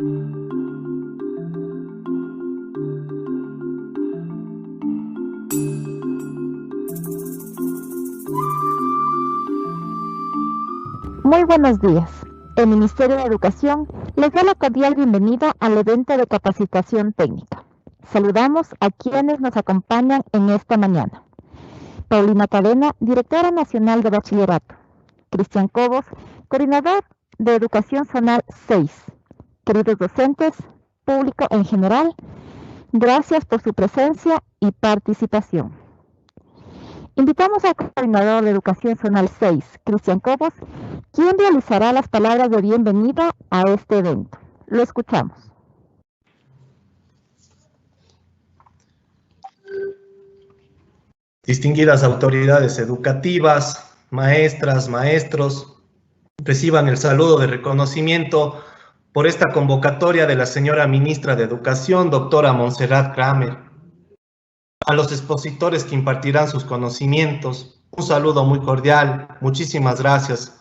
Muy buenos días. El Ministerio de Educación les da la cordial bienvenida al evento de capacitación técnica. Saludamos a quienes nos acompañan en esta mañana. Paulina Cadena, Directora Nacional de Bachillerato. Cristian Cobos, Coordinador de Educación Zonal 6. Queridos docentes, público en general, gracias por su presencia y participación. Invitamos al Coordinador de Educación Zonal 6, Cristian Cobos, quien realizará las palabras de bienvenida a este evento. Lo escuchamos. Distinguidas autoridades educativas, maestras, maestros, reciban el saludo de reconocimiento por esta convocatoria de la señora Ministra de Educación, doctora Montserrat Kramer. A los expositores que impartirán sus conocimientos, un saludo muy cordial, muchísimas gracias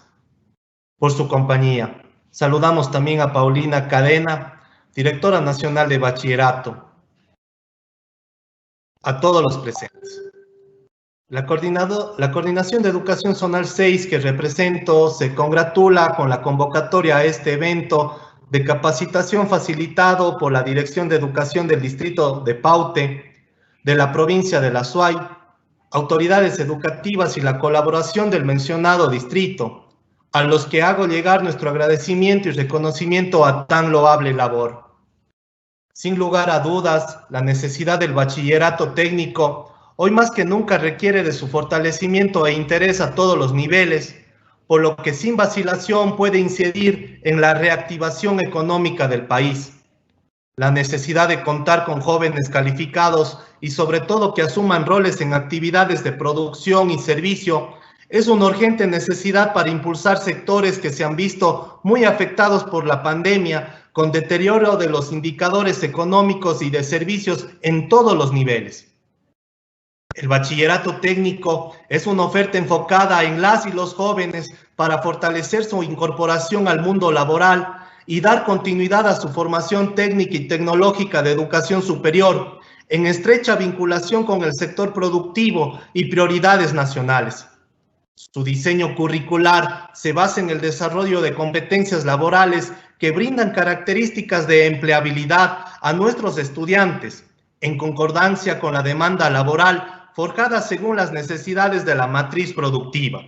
por su compañía. Saludamos también a Paulina Cadena, Directora Nacional de Bachillerato, a todos los presentes. La Coordinación de Educación Zonal 6 que represento se congratula con la convocatoria a este evento de capacitación facilitado por la Dirección de Educación del Distrito de Paute, de la provincia de La Suay, autoridades educativas y la colaboración del mencionado distrito, a los que hago llegar nuestro agradecimiento y reconocimiento a tan loable labor. Sin lugar a dudas, la necesidad del bachillerato técnico hoy más que nunca requiere de su fortalecimiento e interés a todos los niveles, por lo que sin vacilación puede incidir en la reactivación económica del país. La necesidad de contar con jóvenes calificados y sobre todo que asuman roles en actividades de producción y servicio es una urgente necesidad para impulsar sectores que se han visto muy afectados por la pandemia, con deterioro de los indicadores económicos y de servicios en todos los niveles. El bachillerato técnico es una oferta enfocada en las y los jóvenes para fortalecer su incorporación al mundo laboral y dar continuidad a su formación técnica y tecnológica de educación superior, en estrecha vinculación con el sector productivo y prioridades nacionales. Su diseño curricular se basa en el desarrollo de competencias laborales que brindan características de empleabilidad a nuestros estudiantes, en concordancia con la demanda laboral forjada según las necesidades de la matriz productiva,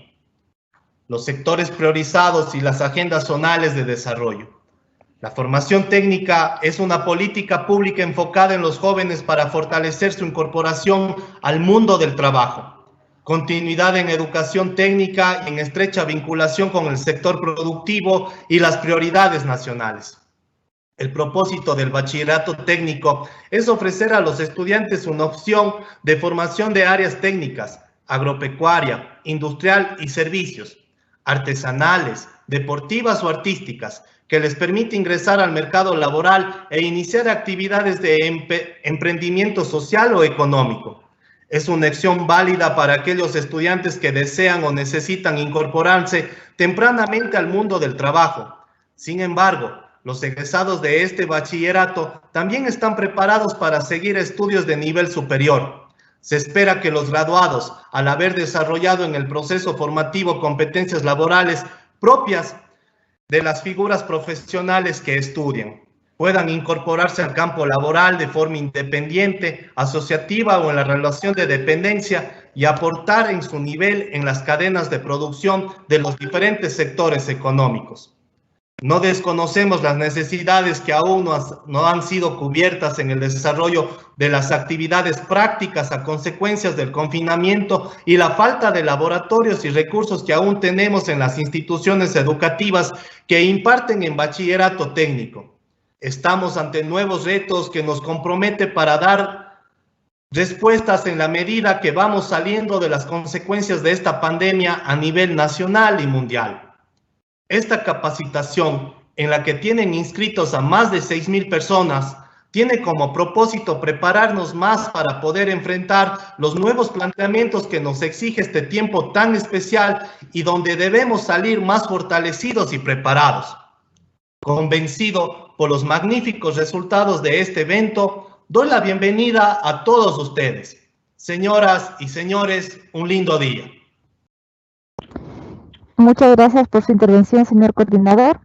los sectores priorizados y las agendas zonales de desarrollo. La formación técnica es una política pública enfocada en los jóvenes para fortalecer su incorporación al mundo del trabajo, continuidad en educación técnica y en estrecha vinculación con el sector productivo y las prioridades nacionales. El propósito del bachillerato técnico es ofrecer a los estudiantes una opción de formación de áreas técnicas, agropecuaria, industrial y servicios, artesanales, deportivas o artísticas, que les permite ingresar al mercado laboral e iniciar actividades de emprendimiento social o económico. Es una opción válida para aquellos estudiantes que desean o necesitan incorporarse tempranamente al mundo del trabajo. Sin embargo, los egresados de este bachillerato también están preparados para seguir estudios de nivel superior. Se espera que los graduados, al haber desarrollado en el proceso formativo competencias laborales propias de las figuras profesionales que estudian, puedan incorporarse al campo laboral de forma independiente, asociativa o en la relación de dependencia y aportar en su nivel en las cadenas de producción de los diferentes sectores económicos. No desconocemos las necesidades que aún no han sido cubiertas en el desarrollo de las actividades prácticas a consecuencias del confinamiento y la falta de laboratorios y recursos que aún tenemos en las instituciones educativas que imparten en bachillerato técnico. Estamos ante nuevos retos que nos compromete para dar respuestas en la medida que vamos saliendo de las consecuencias de esta pandemia a nivel nacional y mundial. Esta capacitación, en la que tienen inscritos a más de 6,000 personas, tiene como propósito prepararnos más para poder enfrentar los nuevos planteamientos que nos exige este tiempo tan especial y donde debemos salir más fortalecidos y preparados. Convencido por los magníficos resultados de este evento, doy la bienvenida a todos ustedes. Señoras y señores, un lindo día. Muchas gracias por su intervención, señor coordinador.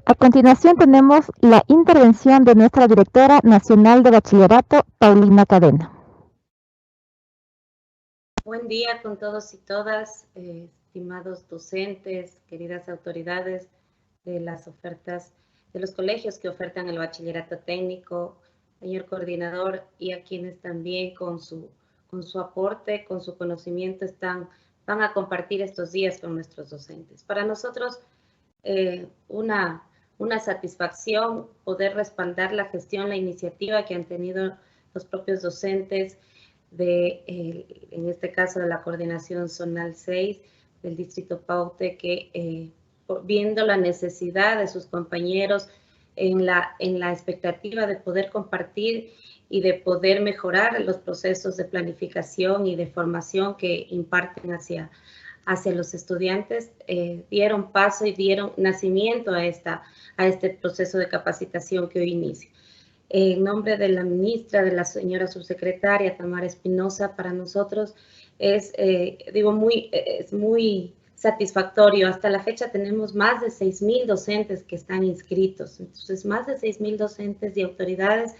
A continuación tenemos la intervención de nuestra directora nacional de bachillerato, Paulina Cadena. Buen día con todos y todas, estimados docentes, queridas autoridades de las ofertas, de los colegios que ofertan el bachillerato técnico, señor coordinador, y a quienes también con su aporte, con su conocimiento van a compartir estos días con nuestros docentes. Para nosotros, una satisfacción poder respaldar la gestión, la iniciativa que han tenido los propios docentes en este caso de la Coordinación Zonal 6 del Distrito Paute, que viendo la necesidad de sus compañeros en la expectativa de poder compartir y de poder mejorar los procesos de planificación y de formación que imparten hacia los estudiantes, dieron paso y dieron nacimiento a este proceso de capacitación que hoy inicia. En nombre de la ministra, de la señora subsecretaria Tamara Espinosa, para nosotros es muy satisfactorio. Hasta la fecha tenemos más de 6,000 docentes que están inscritos. Entonces, más de 6,000 docentes y autoridades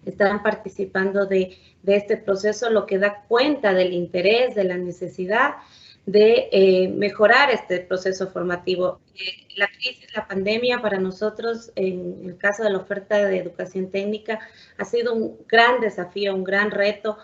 están participando de este proceso, lo que da cuenta del interés, de la necesidad de mejorar este proceso formativo. La crisis, la pandemia para nosotros, en el caso de la oferta de educación técnica, ha sido un gran desafío, un gran reto,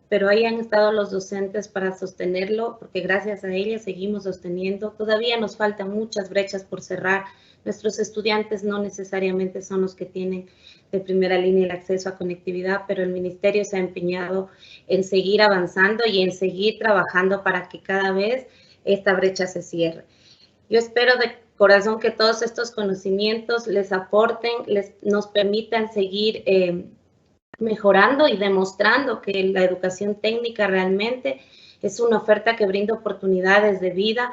pero ahí han estado los docentes para sostenerlo, porque gracias a ellas seguimos sosteniendo. Todavía nos faltan muchas brechas por cerrar. Nuestros estudiantes no necesariamente son los que tienen de primera línea el acceso a conectividad, pero el ministerio se ha empeñado en seguir avanzando y en seguir trabajando para que cada vez esta brecha se cierre. Yo espero de corazón que todos estos conocimientos les aporten, nos permitan seguir mejorando y demostrando que la educación técnica realmente es una oferta que brinda oportunidades de vida,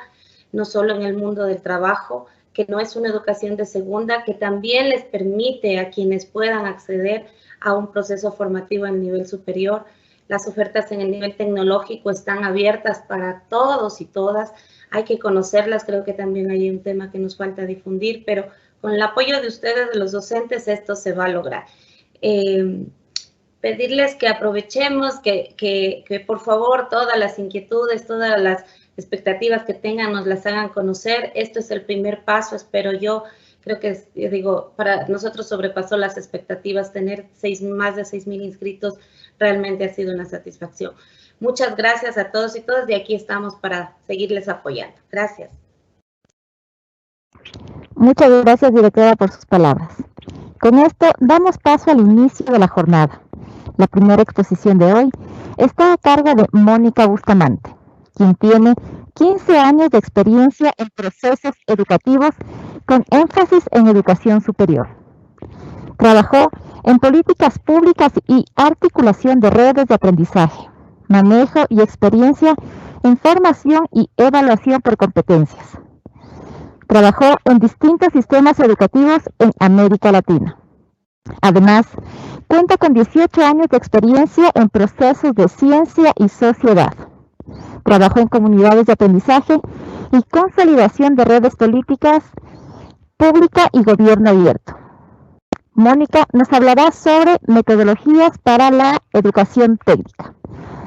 no solo en el mundo del trabajo, que no es una educación de segunda, que también les permite a quienes puedan acceder a un proceso formativo en nivel superior. Las ofertas en el nivel tecnológico están abiertas para todos y todas. Hay que conocerlas, creo que también hay un tema que nos falta difundir, pero con el apoyo de ustedes, de los docentes, esto se va a lograr. Pedirles que aprovechemos, que por favor todas las inquietudes, todas las expectativas que tengan nos las hagan conocer. Esto es el primer paso, espero yo. Creo que, para nosotros sobrepasó las expectativas. Tener más de 6,000 inscritos realmente ha sido una satisfacción. Muchas gracias a todos y todas, y aquí estamos para seguirles apoyando. Gracias. Muchas gracias, directora, por sus palabras. Con esto damos paso al inicio de la jornada. La primera exposición de hoy está a cargo de Mónica Bustamante, quien tiene 15 años de experiencia en procesos educativos con énfasis en educación superior. Trabajó en políticas públicas y articulación de redes de aprendizaje, manejo y experiencia en formación y evaluación por competencias. Trabajó en distintos sistemas educativos en América Latina. Además, cuenta con 18 años de experiencia en procesos de ciencia y sociedad. Trabajó en comunidades de aprendizaje y consolidación de redes políticas pública y gobierno abierto. Mónica nos hablará sobre metodologías para la educación técnica.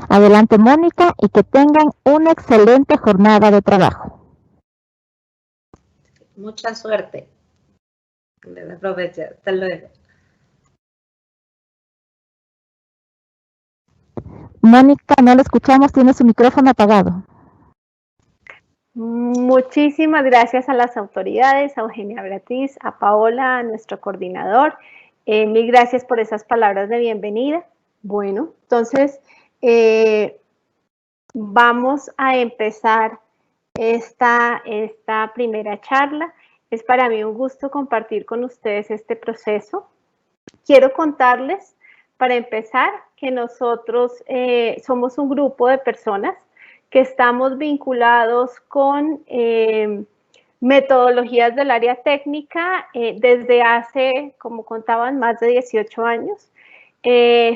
Adelante, Mónica, y que tengan una excelente jornada de trabajo. Mucha suerte. Aprovecha. Hasta luego. Mónica, no la escuchamos, tiene su micrófono apagado. Muchísimas gracias a las autoridades, a Eugenia Beatriz, a Paola, a nuestro coordinador. Mil gracias por esas palabras de bienvenida. Bueno, entonces vamos a empezar esta primera charla. Es para mí un gusto compartir con ustedes este proceso. Quiero contarles, para empezar, que nosotros somos un grupo de personas que estamos vinculados con metodologías del área técnica desde hace, como contaban, más de 18 años.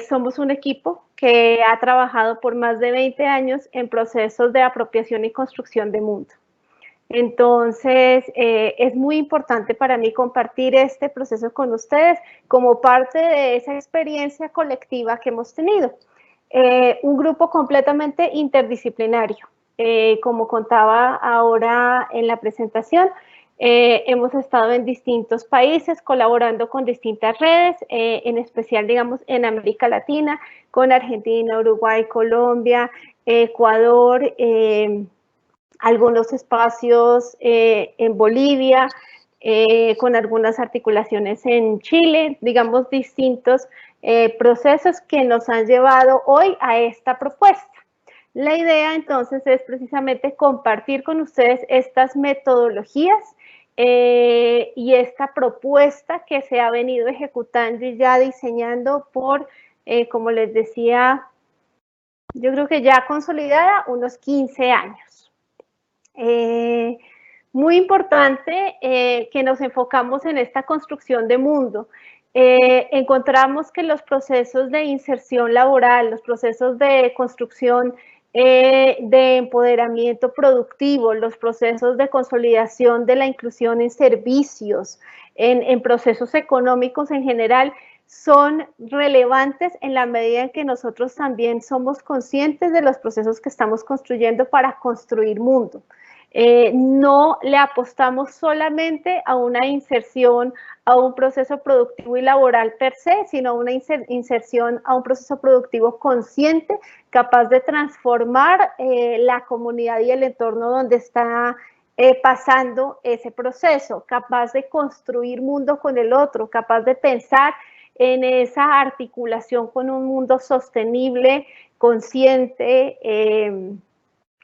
Somos un equipo que ha trabajado por más de 20 años en procesos de apropiación y construcción de mundo. Entonces, es muy importante para mí compartir este proceso con ustedes como parte de esa experiencia colectiva que hemos tenido. Un grupo completamente interdisciplinario. Como contaba ahora en la presentación, hemos estado en distintos países colaborando con distintas redes, en especial, digamos, en América Latina, con Argentina, Uruguay, Colombia, Ecuador, algunos espacios en Bolivia, con algunas articulaciones en Chile, digamos, distintos procesos que nos han llevado hoy a esta propuesta. La idea entonces es precisamente compartir con ustedes estas metodologías y esta propuesta que se ha venido ejecutando y ya diseñando por, como les decía, yo creo que ya consolidada unos 15 años. Muy importante que nos enfocamos en esta construcción de mundo. Encontramos que los procesos de inserción laboral, los procesos de construcción de empoderamiento productivo, los procesos de consolidación de la inclusión en servicios, en procesos económicos en general, son relevantes en la medida en que nosotros también somos conscientes de los procesos que estamos construyendo para construir mundo. No le apostamos solamente a una inserción a un proceso productivo y laboral per se, sino a una inserción a un proceso productivo consciente, capaz de transformar la comunidad y el entorno donde está pasando ese proceso, capaz de construir mundo con el otro, capaz de pensar en esa articulación con un mundo sostenible, consciente,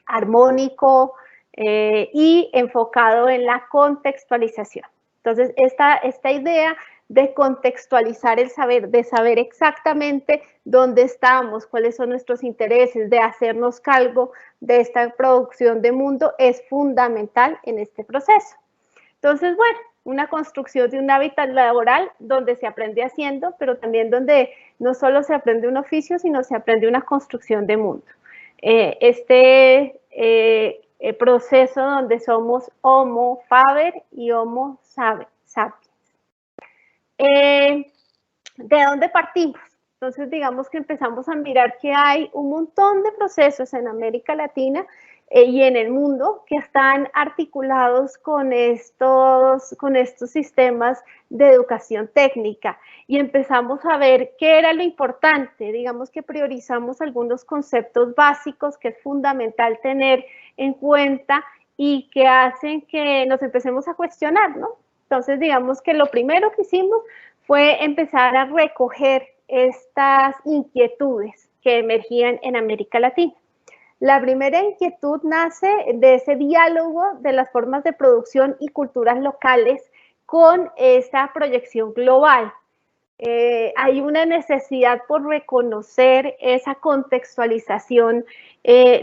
armónico, y enfocado en la contextualización. Entonces, esta idea de contextualizar el saber, de saber exactamente dónde estamos, cuáles son nuestros intereses, de hacernos cargo de esta producción de mundo, es fundamental en este proceso. Entonces, bueno, una construcción de un hábitat laboral donde se aprende haciendo, pero también donde no solo se aprende un oficio, sino se aprende una construcción de mundo. Proceso donde somos Homo faber y Homo sapiens. ¿De dónde partimos? Entonces, digamos que empezamos a mirar que hay un montón de procesos en América Latina y en el mundo que están articulados con estos sistemas de educación técnica y empezamos a ver qué era lo importante. Digamos que priorizamos algunos conceptos básicos que es fundamental tener en cuenta y que hacen que nos empecemos a cuestionar, ¿no? Entonces, digamos que lo primero que hicimos fue empezar a recoger estas inquietudes que emergían en América Latina. La primera inquietud nace de ese diálogo de las formas de producción y culturas locales con esa proyección global. Hay una necesidad por reconocer esa contextualización,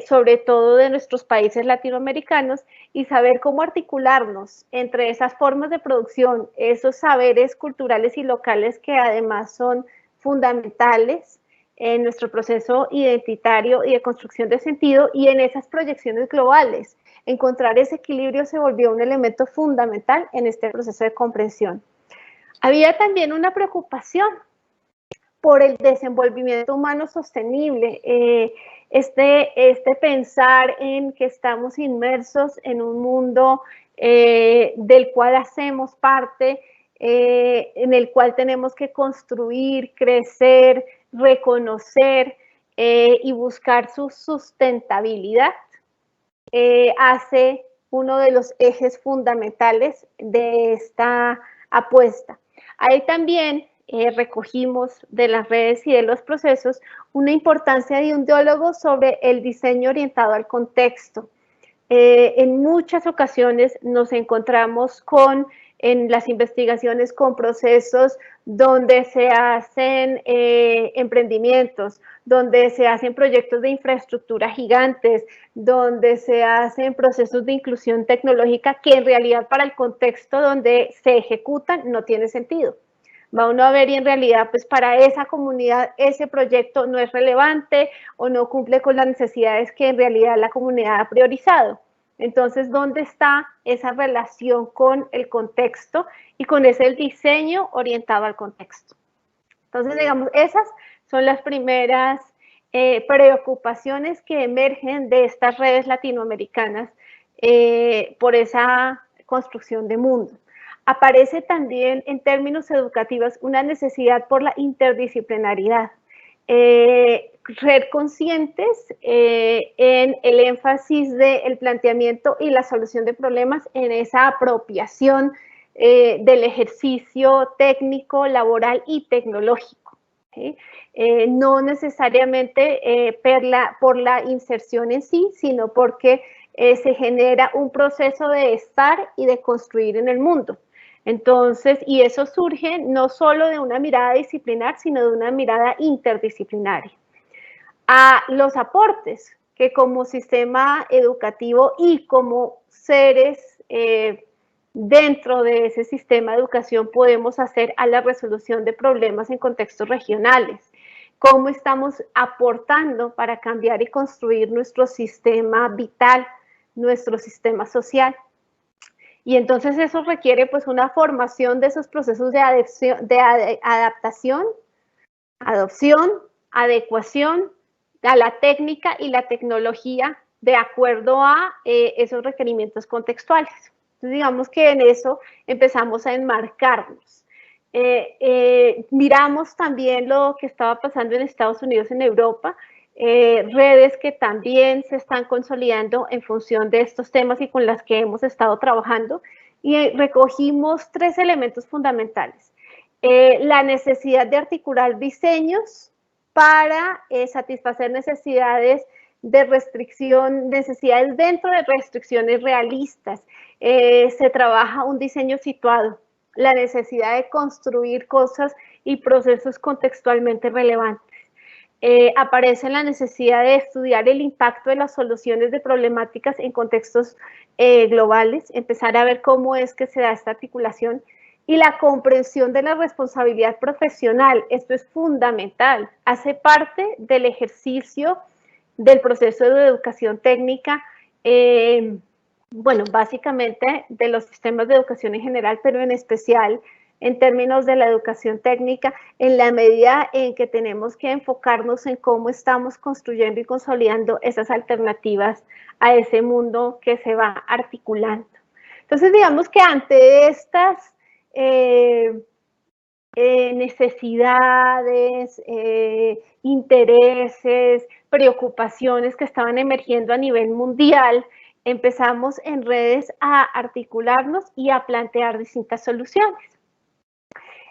sobre todo de nuestros países latinoamericanos, y saber cómo articularnos entre esas formas de producción, esos saberes culturales y locales que además son fundamentales en nuestro proceso identitario y de construcción de sentido y en esas proyecciones globales. Encontrar ese equilibrio se volvió un elemento fundamental en este proceso de comprensión. Había también una preocupación por el desenvolvimiento humano sostenible, este pensar en que estamos inmersos en un mundo del cual hacemos parte, en el cual tenemos que construir, crecer, reconocer y buscar su sustentabilidad, hace uno de los ejes fundamentales de esta apuesta. Ahí también recogimos de las redes y de los procesos una importancia de un diálogo sobre el diseño orientado al contexto. En muchas ocasiones nos encontramos con en las investigaciones con procesos donde se hacen emprendimientos, donde se hacen proyectos de infraestructura gigantes, donde se hacen procesos de inclusión tecnológica que en realidad para el contexto donde se ejecutan no tiene sentido. Va uno a ver y en realidad pues para esa comunidad ese proyecto no es relevante o no cumple con las necesidades que en realidad la comunidad ha priorizado. Entonces, ¿dónde está esa relación con el contexto y con ese diseño orientado al contexto? Entonces, digamos, esas son las primeras preocupaciones que emergen de estas redes latinoamericanas por esa construcción de mundo. Aparece también en términos educativos una necesidad por la interdisciplinaridad. Ser conscientes en el énfasis del planteamiento y la solución de problemas en esa apropiación del ejercicio técnico, laboral y tecnológico. ¿Sí? No necesariamente por la inserción en sí, sino porque se genera un proceso de estar y de construir en el mundo. Entonces, y eso surge no solo de una mirada disciplinar, sino de una mirada interdisciplinaria. A los aportes que como sistema educativo y como seres dentro de ese sistema de educación podemos hacer a la resolución de problemas en contextos regionales. Cómo estamos aportando para cambiar y construir nuestro sistema vital, nuestro sistema social. Y entonces eso requiere pues una formación de esos procesos de adaptación, adopción, adecuación a la técnica y la tecnología de acuerdo a esos requerimientos contextuales. Entonces digamos que en eso empezamos a enmarcarnos. Miramos también lo que estaba pasando en Estados Unidos, en Europa, redes que también se están consolidando en función de estos temas y con las que hemos estado trabajando, y recogimos 3 elementos fundamentales. La necesidad de articular diseños para satisfacer necesidades de restricción, necesidades dentro de restricciones realistas. Se trabaja un diseño situado, la necesidad de construir cosas y procesos contextualmente relevantes. Aparece la necesidad de estudiar el impacto de las soluciones de problemáticas en contextos globales, empezar a ver cómo es que se da esta articulación, y la comprensión de la responsabilidad profesional. Esto es fundamental, hace parte del ejercicio del proceso de educación técnica, bueno, básicamente de los sistemas de educación en general, pero en especial en términos de la educación técnica, en la medida en que tenemos que enfocarnos en cómo estamos construyendo y consolidando esas alternativas a ese mundo que se va articulando. Entonces, digamos que ante estas necesidades, intereses, preocupaciones que estaban emergiendo a nivel mundial, empezamos en redes a articularnos y a plantear distintas soluciones.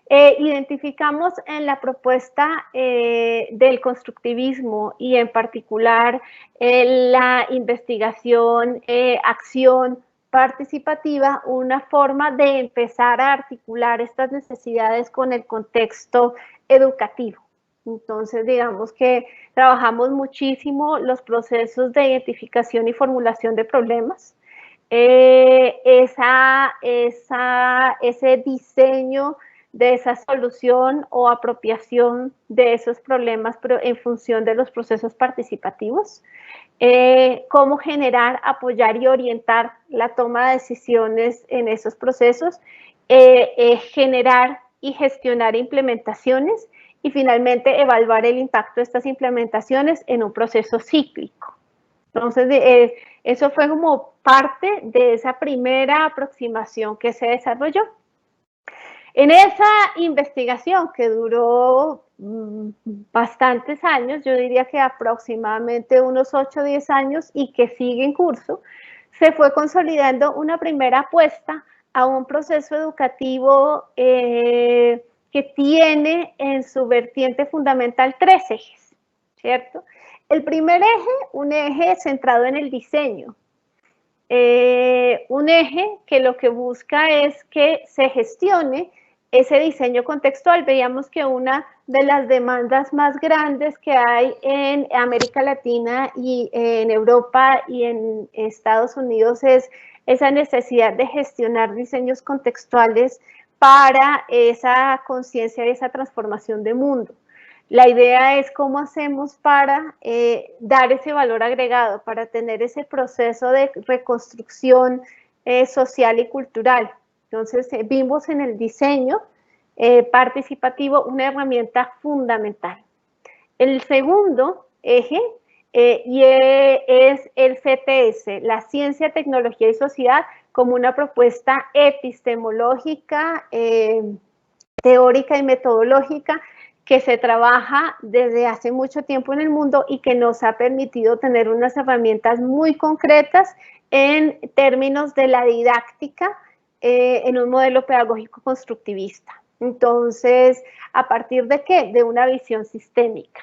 Identificamos en la propuesta del constructivismo y en particular la investigación, acción participativa, una forma de empezar a articular estas necesidades con el contexto educativo. Entonces, digamos que trabajamos muchísimo los procesos de identificación y formulación de problemas, ese diseño de esa solución o apropiación de esos problemas, pero en función de los procesos participativos. Cómo generar, apoyar y orientar la toma de decisiones en esos procesos, generar y gestionar implementaciones y finalmente evaluar el impacto de estas implementaciones en un proceso cíclico. Entonces, eso fue como parte de esa primera aproximación que se desarrolló. En esa investigación que duró bastantes años, yo diría que aproximadamente unos 8 o 10 años y que sigue en curso, se fue consolidando una primera apuesta a un proceso educativo que tiene en su vertiente fundamental 3 ejes, ¿cierto? El primer eje, un eje centrado en el diseño. un eje que lo que busca es que se gestione ese diseño contextual. Veíamos que una de las demandas más grandes que hay en América Latina y en Europa y en Estados Unidos es esa necesidad de gestionar diseños contextuales para esa conciencia y esa transformación de mundo. La idea es cómo hacemos para dar ese valor agregado, para tener ese proceso de reconstrucción social y cultural. Entonces, vimos en el diseño participativo una herramienta fundamental. El segundo eje es el CTS, la ciencia, tecnología y sociedad, como una propuesta epistemológica, teórica y metodológica que se trabaja desde hace mucho tiempo en el mundo y que nos ha permitido tener unas herramientas muy concretas en términos de la didáctica en un modelo pedagógico constructivista. Entonces, ¿a partir de qué? De una visión sistémica.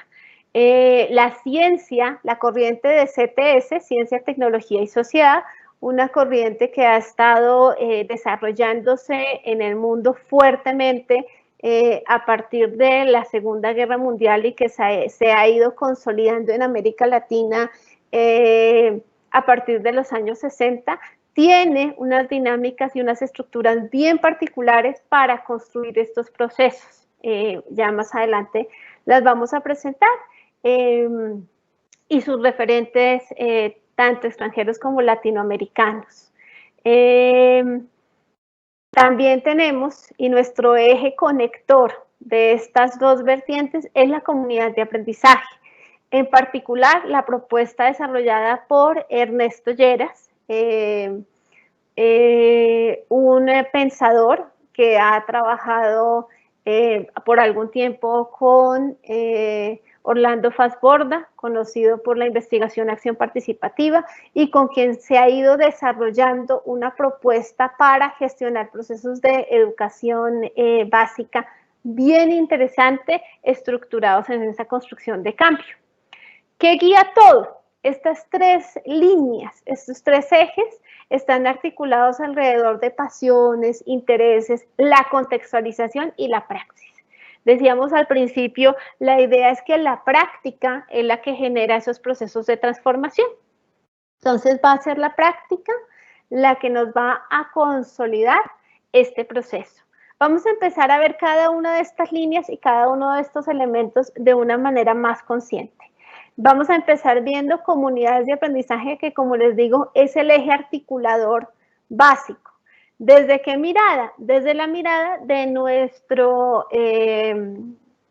La ciencia, la corriente de CTS, Ciencia, Tecnología y Sociedad, una corriente que ha estado desarrollándose en el mundo fuertemente a partir de la Segunda Guerra Mundial y que se ha ido consolidando en América Latina a partir de los años 60, tiene unas dinámicas y unas estructuras bien particulares para construir estos procesos. Ya más adelante las vamos a presentar. Y sus referentes, tanto extranjeros como latinoamericanos. También tenemos, y nuestro eje conector de estas dos vertientes es la comunidad de aprendizaje. En particular, la propuesta desarrollada por Ernesto Lleras, un pensador que ha trabajado por algún tiempo con Orlando Fassborda, conocido por la investigación acción participativa, y con quien se ha ido desarrollando una propuesta para gestionar procesos de educación básica bien interesante, estructurados en esa construcción de cambio. ¿Qué guía todo? Estas tres líneas, estos tres ejes, están articulados alrededor de pasiones, intereses, la contextualización y la praxis. Decíamos al principio, la idea es que la práctica es la que genera esos procesos de transformación. Entonces va a ser la práctica la que nos va a consolidar este proceso. Vamos a empezar a ver cada una de estas líneas y cada uno de estos elementos de una manera más consciente. Vamos a empezar viendo comunidades de aprendizaje que, como les digo, es el eje articulador básico. ¿Desde qué mirada? Desde la mirada de nuestro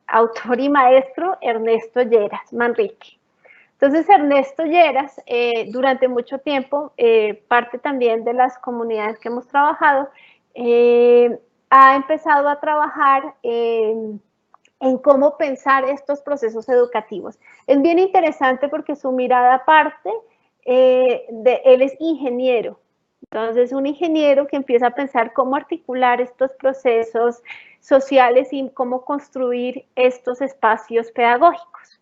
autor y maestro Ernesto Lleras Manrique. Entonces, Ernesto Lleras, durante mucho tiempo, parte también de las comunidades que hemos trabajado, ha empezado a trabajar en cómo pensar estos procesos educativos. Es bien interesante porque su mirada parte él es ingeniero. Entonces, un ingeniero que empieza a pensar cómo articular estos procesos sociales y cómo construir estos espacios pedagógicos.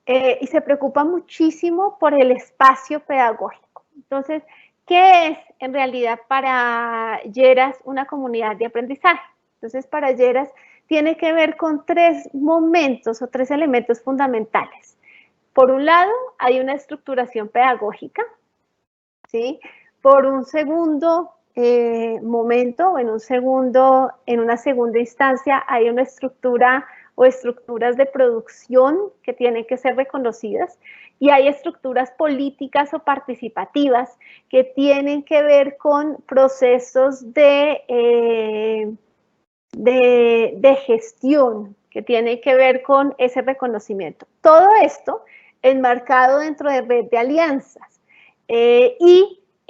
Y se preocupa muchísimo por el espacio pedagógico. Entonces, ¿qué es en realidad para Lleras una comunidad de aprendizaje? Entonces, para Lleras tiene que ver con tres momentos o tres elementos fundamentales. Por un lado, hay una estructuración pedagógica, ¿sí? Por un segundo momento, o en una segunda instancia, hay una estructura o estructuras de producción que tienen que ser reconocidas, y hay estructuras políticas o participativas que tienen que ver con procesos de gestión, que tienen que ver con ese reconocimiento. Todo esto enmarcado dentro de red de alianzas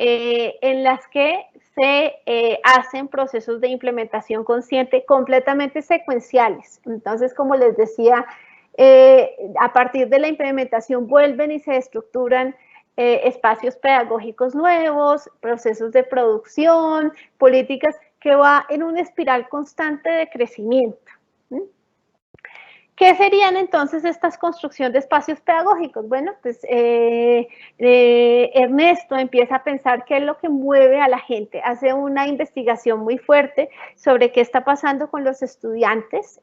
en las que se hacen procesos de implementación consciente completamente secuenciales. Entonces, como les decía, a partir de la implementación vuelven y se estructuran espacios pedagógicos nuevos, procesos de producción, políticas que va en una espiral constante de crecimiento. ¿Qué serían entonces estas construcciones de espacios pedagógicos? Bueno, pues Ernesto empieza a pensar qué es lo que mueve a la gente, hace una investigación muy fuerte sobre qué está pasando con los estudiantes,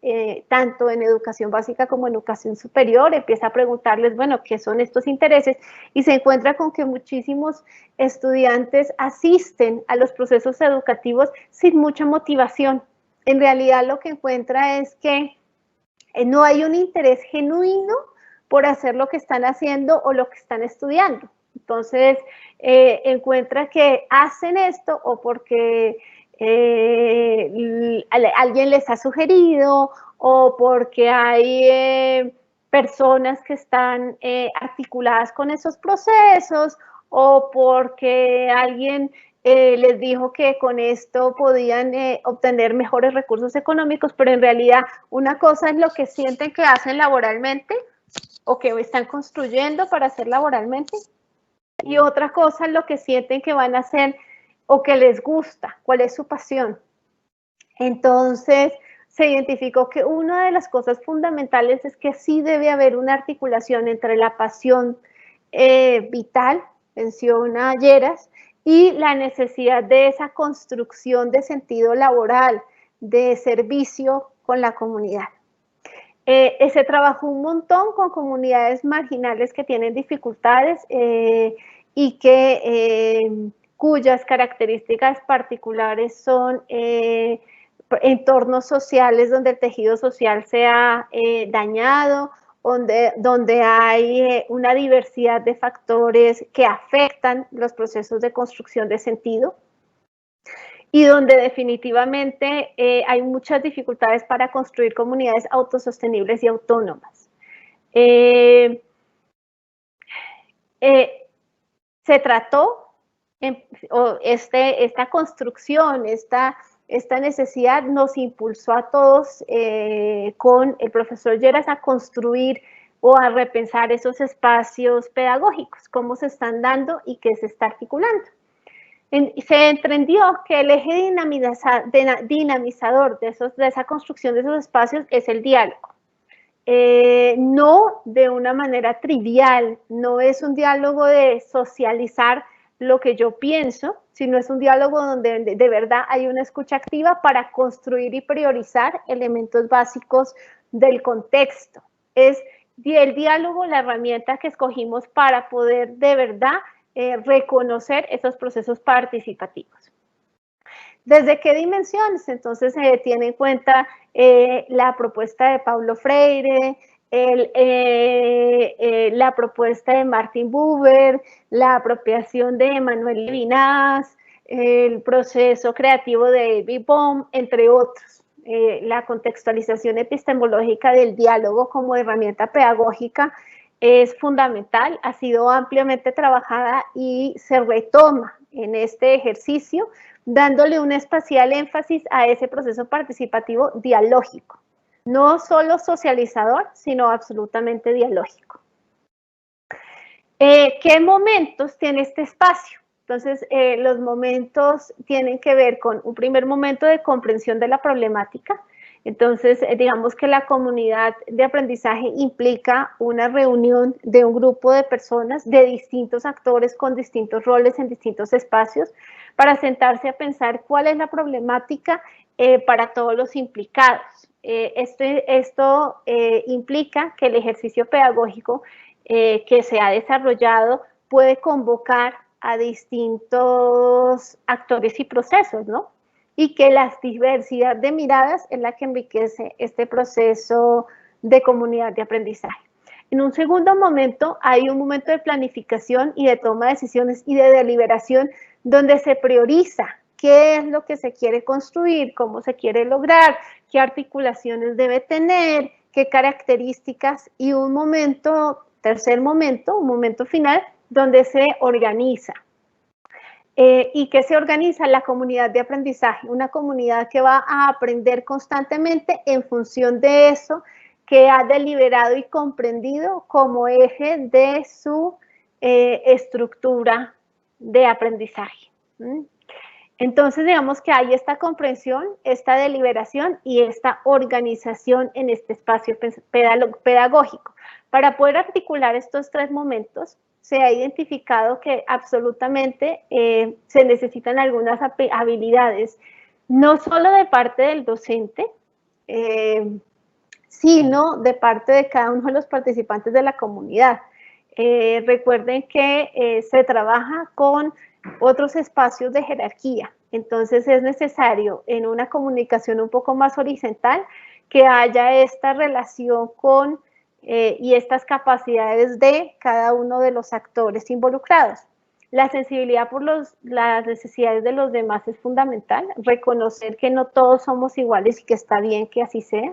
tanto en educación básica como en educación superior, empieza a preguntarles, bueno, ¿qué son estos intereses? Y se encuentra con que muchísimos estudiantes asisten a los procesos educativos sin mucha motivación. En realidad lo que encuentra es que no hay un interés genuino por hacer lo que están haciendo o lo que están estudiando. Entonces, encuentra que hacen esto o porque alguien les ha sugerido o porque hay personas que están articuladas con esos procesos o porque alguien les dijo que con esto podían obtener mejores recursos económicos, pero en realidad una cosa es lo que sienten que hacen laboralmente o que están construyendo para hacer laboralmente y otra cosa es lo que sienten que van a hacer o que les gusta, cuál es su pasión. Entonces, se identificó que una de las cosas fundamentales es que sí debe haber una articulación entre la pasión vital, menciona Lleras, y la necesidad de esa construcción de sentido laboral, de servicio con la comunidad. Se trabajó un montón con comunidades marginales que tienen dificultades y que, cuyas características particulares son entornos sociales donde el tejido social se ha dañado, donde hay una diversidad de factores que afectan los procesos de construcción de sentido y donde definitivamente hay muchas dificultades para construir comunidades autosostenibles y autónomas. Se trató, esta construcción, esta necesidad nos impulsó a todos con el profesor Lleras a construir o a repensar esos espacios pedagógicos, cómo se están dando y qué se está articulando. Se entendió que el eje dinamizador de esa construcción de esos espacios es el diálogo. No de una manera trivial, no es un diálogo de socializar lo que yo pienso, sino es un diálogo donde de verdad hay una escucha activa para construir y priorizar elementos básicos del contexto. Es el diálogo la herramienta que escogimos para poder de verdad reconocer esos procesos participativos. ¿Desde qué dimensiones? Entonces se tiene en cuenta la propuesta de Paulo Freire, la propuesta de Martin Buber, la apropiación de Emmanuel Levinas, el proceso creativo de David Bohm, entre otros. La contextualización epistemológica del diálogo como herramienta pedagógica es fundamental, ha sido ampliamente trabajada y se retoma en este ejercicio, dándole un especial énfasis a ese proceso participativo dialógico, no solo socializador, sino absolutamente dialógico. ¿Qué momentos tiene este espacio? Entonces, los momentos tienen que ver con un primer momento de comprensión de la problemática. Entonces, digamos que la comunidad de aprendizaje implica una reunión de un grupo de personas, de distintos actores con distintos roles en distintos espacios, para sentarse a pensar cuál es la problemática para todos los implicados. Esto implica que el ejercicio pedagógico que se ha desarrollado puede convocar a distintos actores y procesos, ¿no? Y que la diversidad de miradas es la que enriquece este proceso de comunidad de aprendizaje. En un segundo momento, hay un momento de planificación y de toma de decisiones y de deliberación donde se prioriza qué es lo que se quiere construir, cómo se quiere lograr, qué articulaciones debe tener, qué características y un momento, tercer momento, un momento final, donde se organiza. ¿Y qué se organiza? La comunidad de aprendizaje, una comunidad que va a aprender constantemente en función de eso que ha deliberado y comprendido como eje de su estructura de aprendizaje. Entonces, digamos que hay esta comprensión, esta deliberación y esta organización en este espacio pedagógico. Para poder articular estos tres momentos, se ha identificado que absolutamente se necesitan algunas habilidades, no solo de parte del docente, sino de parte de cada uno de los participantes de la comunidad. Recuerden que se trabaja con otros espacios de jerarquía, entonces es necesario en una comunicación un poco más horizontal que haya esta relación con y estas capacidades de cada uno de los actores involucrados. La sensibilidad por las necesidades de los demás es fundamental, reconocer que no todos somos iguales y que está bien que así sea.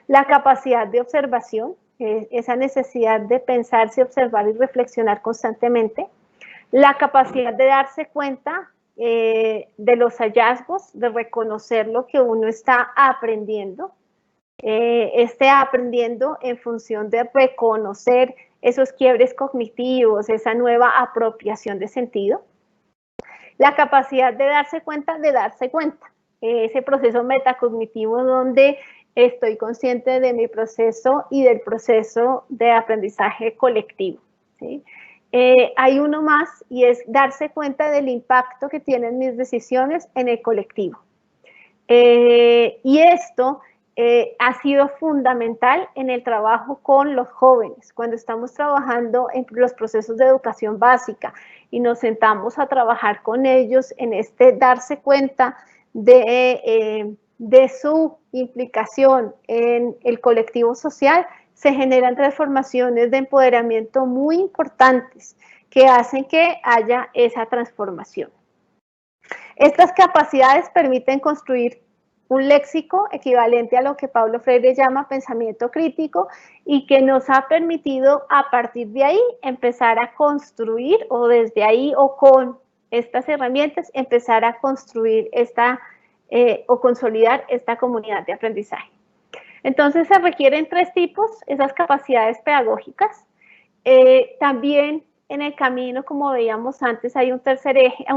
La capacidad de observación, esa necesidad de pensarse, observar y reflexionar constantemente. La capacidad de darse cuenta de los hallazgos, de reconocer lo que uno está aprendiendo, aprendiendo en función de reconocer esos quiebres cognitivos, esa nueva apropiación de sentido. La capacidad de darse cuenta, ese proceso metacognitivo donde estoy consciente de mi proceso y del proceso de aprendizaje colectivo, ¿sí? Hay uno más y es darse cuenta del impacto que tienen mis decisiones en el colectivo. Y esto ha sido fundamental en el trabajo con los jóvenes. Cuando estamos trabajando en los procesos de educación básica y nos sentamos a trabajar con ellos en darse cuenta de su implicación en el colectivo social, se generan transformaciones de empoderamiento muy importantes que hacen que haya esa transformación. Estas capacidades permiten construir un léxico equivalente a lo que Paulo Freire llama pensamiento crítico y que nos ha permitido a partir de ahí empezar a construir, o desde ahí o con estas herramientas empezar a construir o consolidar esta comunidad de aprendizaje. Entonces se requieren tres tipos, esas capacidades pedagógicas. También en el camino, como veíamos antes, hay un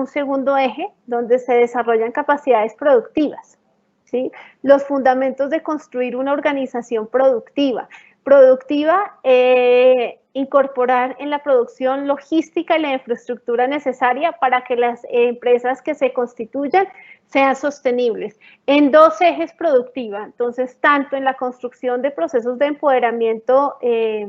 segundo eje donde se desarrollan capacidades productivas, ¿sí? Los fundamentos de construir una organización productiva. Incorporar en la producción logística y la infraestructura necesaria para que las empresas que se constituyan sean sostenibles. En dos ejes productiva, entonces, tanto en la construcción de procesos de empoderamiento y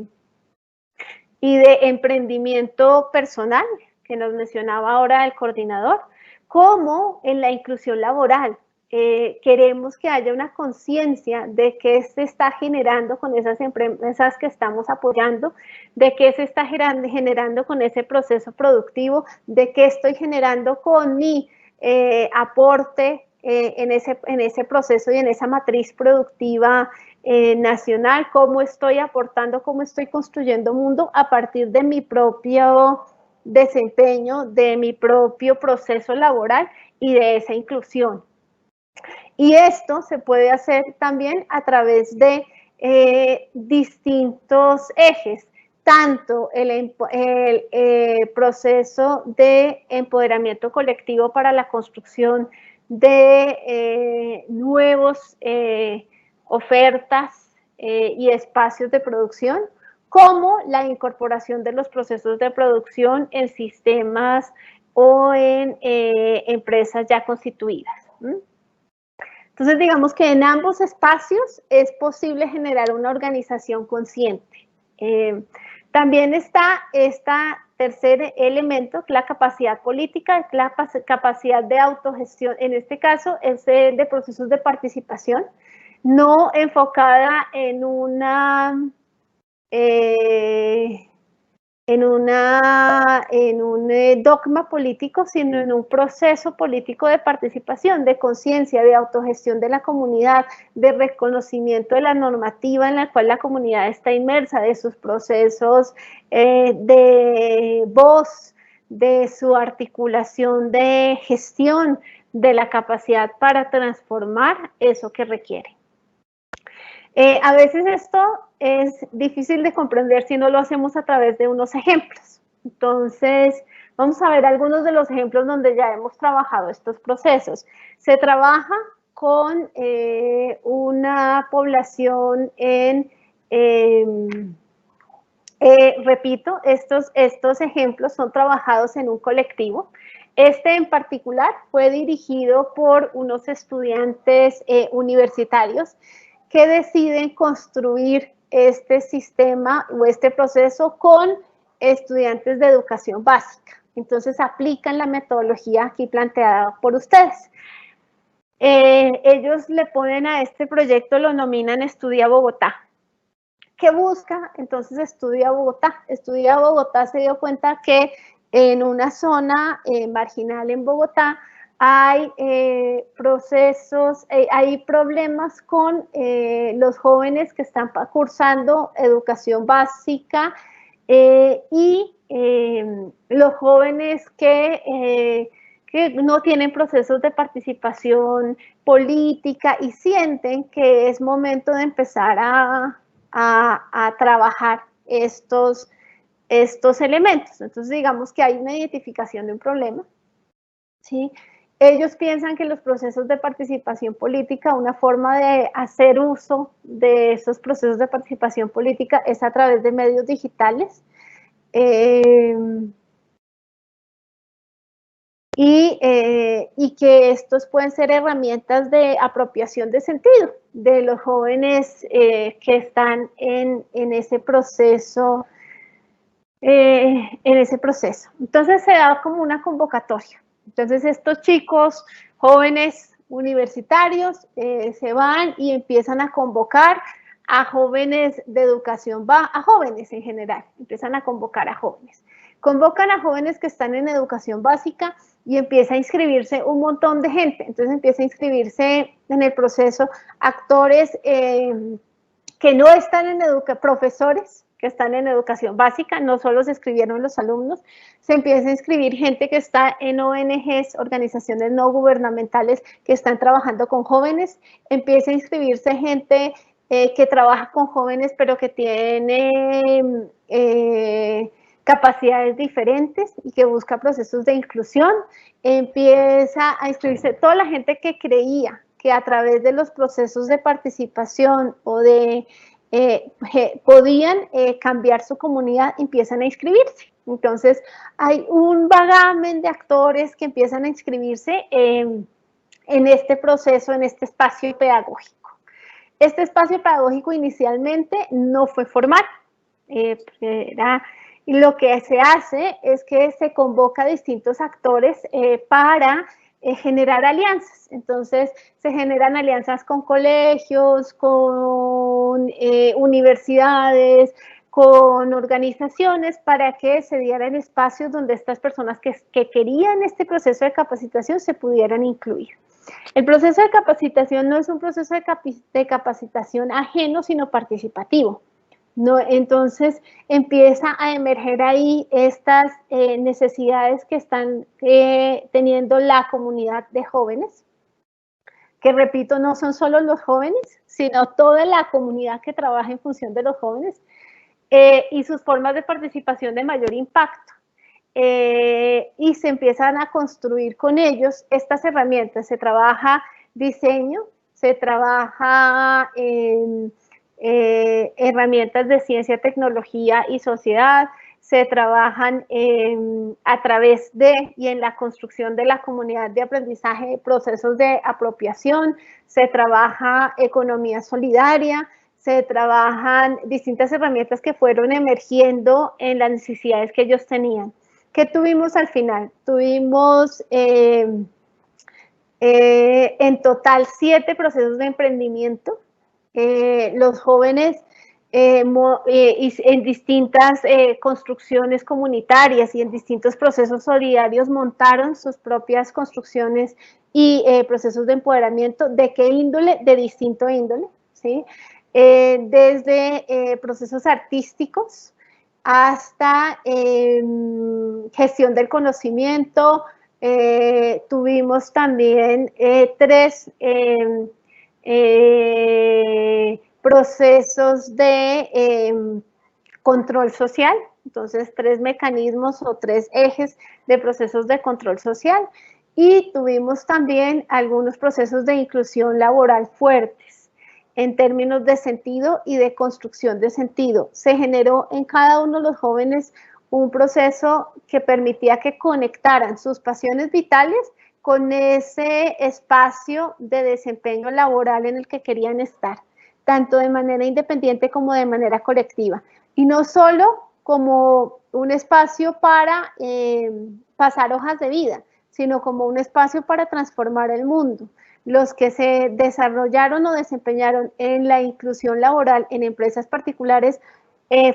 de emprendimiento personal, que nos mencionaba ahora el coordinador, como en la inclusión laboral. Queremos que haya una conciencia de qué se está generando con esas empresas que estamos apoyando, de qué se está generando con ese proceso productivo, de qué estoy generando con mi aporte en ese proceso y en esa matriz productiva nacional, cómo estoy aportando, cómo estoy construyendo mundo a partir de mi propio desempeño, de mi propio proceso laboral y de esa inclusión. Y esto se puede hacer también a través de distintos ejes, tanto el proceso de empoderamiento colectivo para la construcción de nuevos ofertas y espacios de producción, como la incorporación de los procesos de producción en sistemas o en empresas ya constituidas. Entonces, digamos que en ambos espacios es posible generar una organización consciente. También está este tercer elemento, la capacidad política, la capacidad de autogestión. En este caso es de procesos de participación, no enfocada en un dogma político, sino en un proceso político de participación, de conciencia, de autogestión de la comunidad, de reconocimiento de la normativa en la cual la comunidad está inmersa, de sus procesos de voz, de su articulación de gestión, de la capacidad para transformar eso que requiere. A veces esto es difícil de comprender si no lo hacemos a través de unos ejemplos. Entonces, vamos a ver algunos de los ejemplos donde ya hemos trabajado estos procesos. Se trabaja con una población repito, estos ejemplos son trabajados en un colectivo. Este en particular fue dirigido por unos estudiantes universitarios que deciden construir este sistema o este proceso con estudiantes de educación básica. Entonces aplican la metodología aquí planteada por ustedes. Ellos le ponen a este proyecto, lo nominan Estudia Bogotá. ¿Qué busca? Entonces Estudia Bogotá. Estudia Bogotá se dio cuenta que en una zona marginal en Bogotá hay procesos, hay problemas con los jóvenes que están cursando educación básica y los jóvenes que no tienen procesos de participación política y sienten que es momento de empezar a trabajar estos elementos. Entonces, digamos que hay una identificación de un problema, ¿sí? Ellos piensan que los procesos de participación política, una forma de hacer uso de esos procesos de participación política es a través de medios digitales. Y que estos pueden ser herramientas de apropiación de sentido de los jóvenes que están en ese proceso. Entonces se da como una convocatoria. Entonces estos chicos, jóvenes universitarios, se van y empiezan a convocar a jóvenes de educación a jóvenes en general, empiezan a convocar a jóvenes. Convocan a jóvenes que están en educación básica y empieza a inscribirse un montón de gente. Entonces empieza a inscribirse en el proceso actores que no están en profesores que están en educación básica, no solo se inscribieron los alumnos, se empieza a inscribir gente que está en ONGs, organizaciones no gubernamentales que están trabajando con jóvenes, empieza a inscribirse gente que trabaja con jóvenes pero que tiene capacidades diferentes y que busca procesos de inclusión, empieza a inscribirse toda la gente que creía que a través de los procesos de participación o de podían cambiar su comunidad, empiezan a inscribirse. Entonces hay un bagamen de actores que empiezan a inscribirse en este proceso, en este espacio pedagógico. Este espacio pedagógico inicialmente no fue formal, y lo que se hace es que se convoca a distintos actores para generar alianzas. Entonces se generan alianzas con colegios, con universidades, con organizaciones para que se dieran espacios donde estas personas que querían este proceso de capacitación se pudieran incluir. El proceso de capacitación no es un proceso de capacitación ajeno, sino participativo. ¿No? Entonces empieza a emerger ahí estas necesidades que están teniendo la comunidad de jóvenes, que repito, no son solo los jóvenes, sino toda la comunidad que trabaja en función de los jóvenes y sus formas de participación de mayor impacto. Y se empiezan a construir con ellos estas herramientas. Se trabaja diseño, se trabaja herramientas de ciencia, tecnología y sociedad, se trabajan a través de y en la construcción de la comunidad de aprendizaje, procesos de apropiación, se trabaja economía solidaria, se trabajan distintas herramientas que fueron emergiendo en las necesidades que ellos tenían. ¿Qué tuvimos al final? Tuvimos en total 7 procesos de emprendimiento. Los jóvenes en distintas construcciones comunitarias y en distintos procesos solidarios montaron sus propias construcciones y procesos de empoderamiento. ¿De qué índole? De distinto índole, ¿sí? Desde procesos artísticos hasta gestión del conocimiento. Tuvimos también 3 procesos de control social, entonces 3 mecanismos o 3 ejes de procesos de control social, y tuvimos también algunos procesos de inclusión laboral fuertes en términos de sentido y de construcción de sentido. Se generó en cada uno de los jóvenes un proceso que permitía que conectaran sus pasiones vitales con ese espacio de desempeño laboral en el que querían estar, tanto de manera independiente como de manera colectiva. Y no solo como un espacio para pasar hojas de vida, sino como un espacio para transformar el mundo. Los que se desarrollaron o desempeñaron en la inclusión laboral en empresas particulares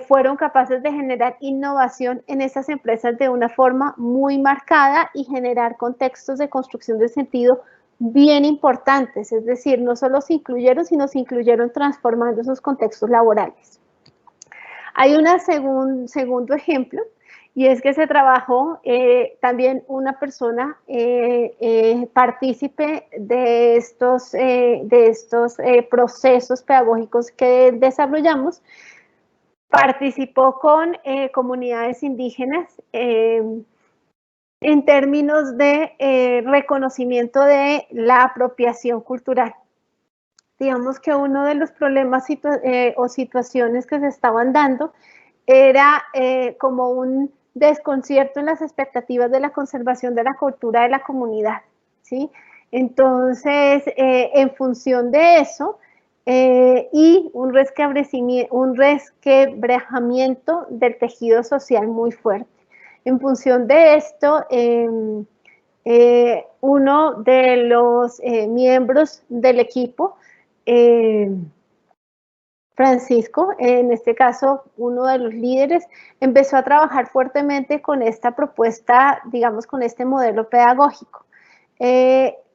fueron capaces de generar innovación en esas empresas de una forma muy marcada y generar contextos de construcción de sentido bien importantes, es decir, no solo se incluyeron, sino se incluyeron transformando esos contextos laborales. Hay un segundo ejemplo, y es que se trabajó también una persona partícipe de estos procesos pedagógicos que desarrollamos. Participó con comunidades indígenas en términos de reconocimiento de la apropiación cultural. Digamos que uno de los problemas o situaciones que se estaban dando era como un desconcierto en las expectativas de la conservación de la cultura de la comunidad, ¿sí? Entonces, en función de eso, y un resquebrajamiento del tejido social muy fuerte. En función de esto, uno de los miembros del equipo, Francisco, en este caso uno de los líderes, empezó a trabajar fuertemente con esta propuesta, digamos, con este modelo pedagógico.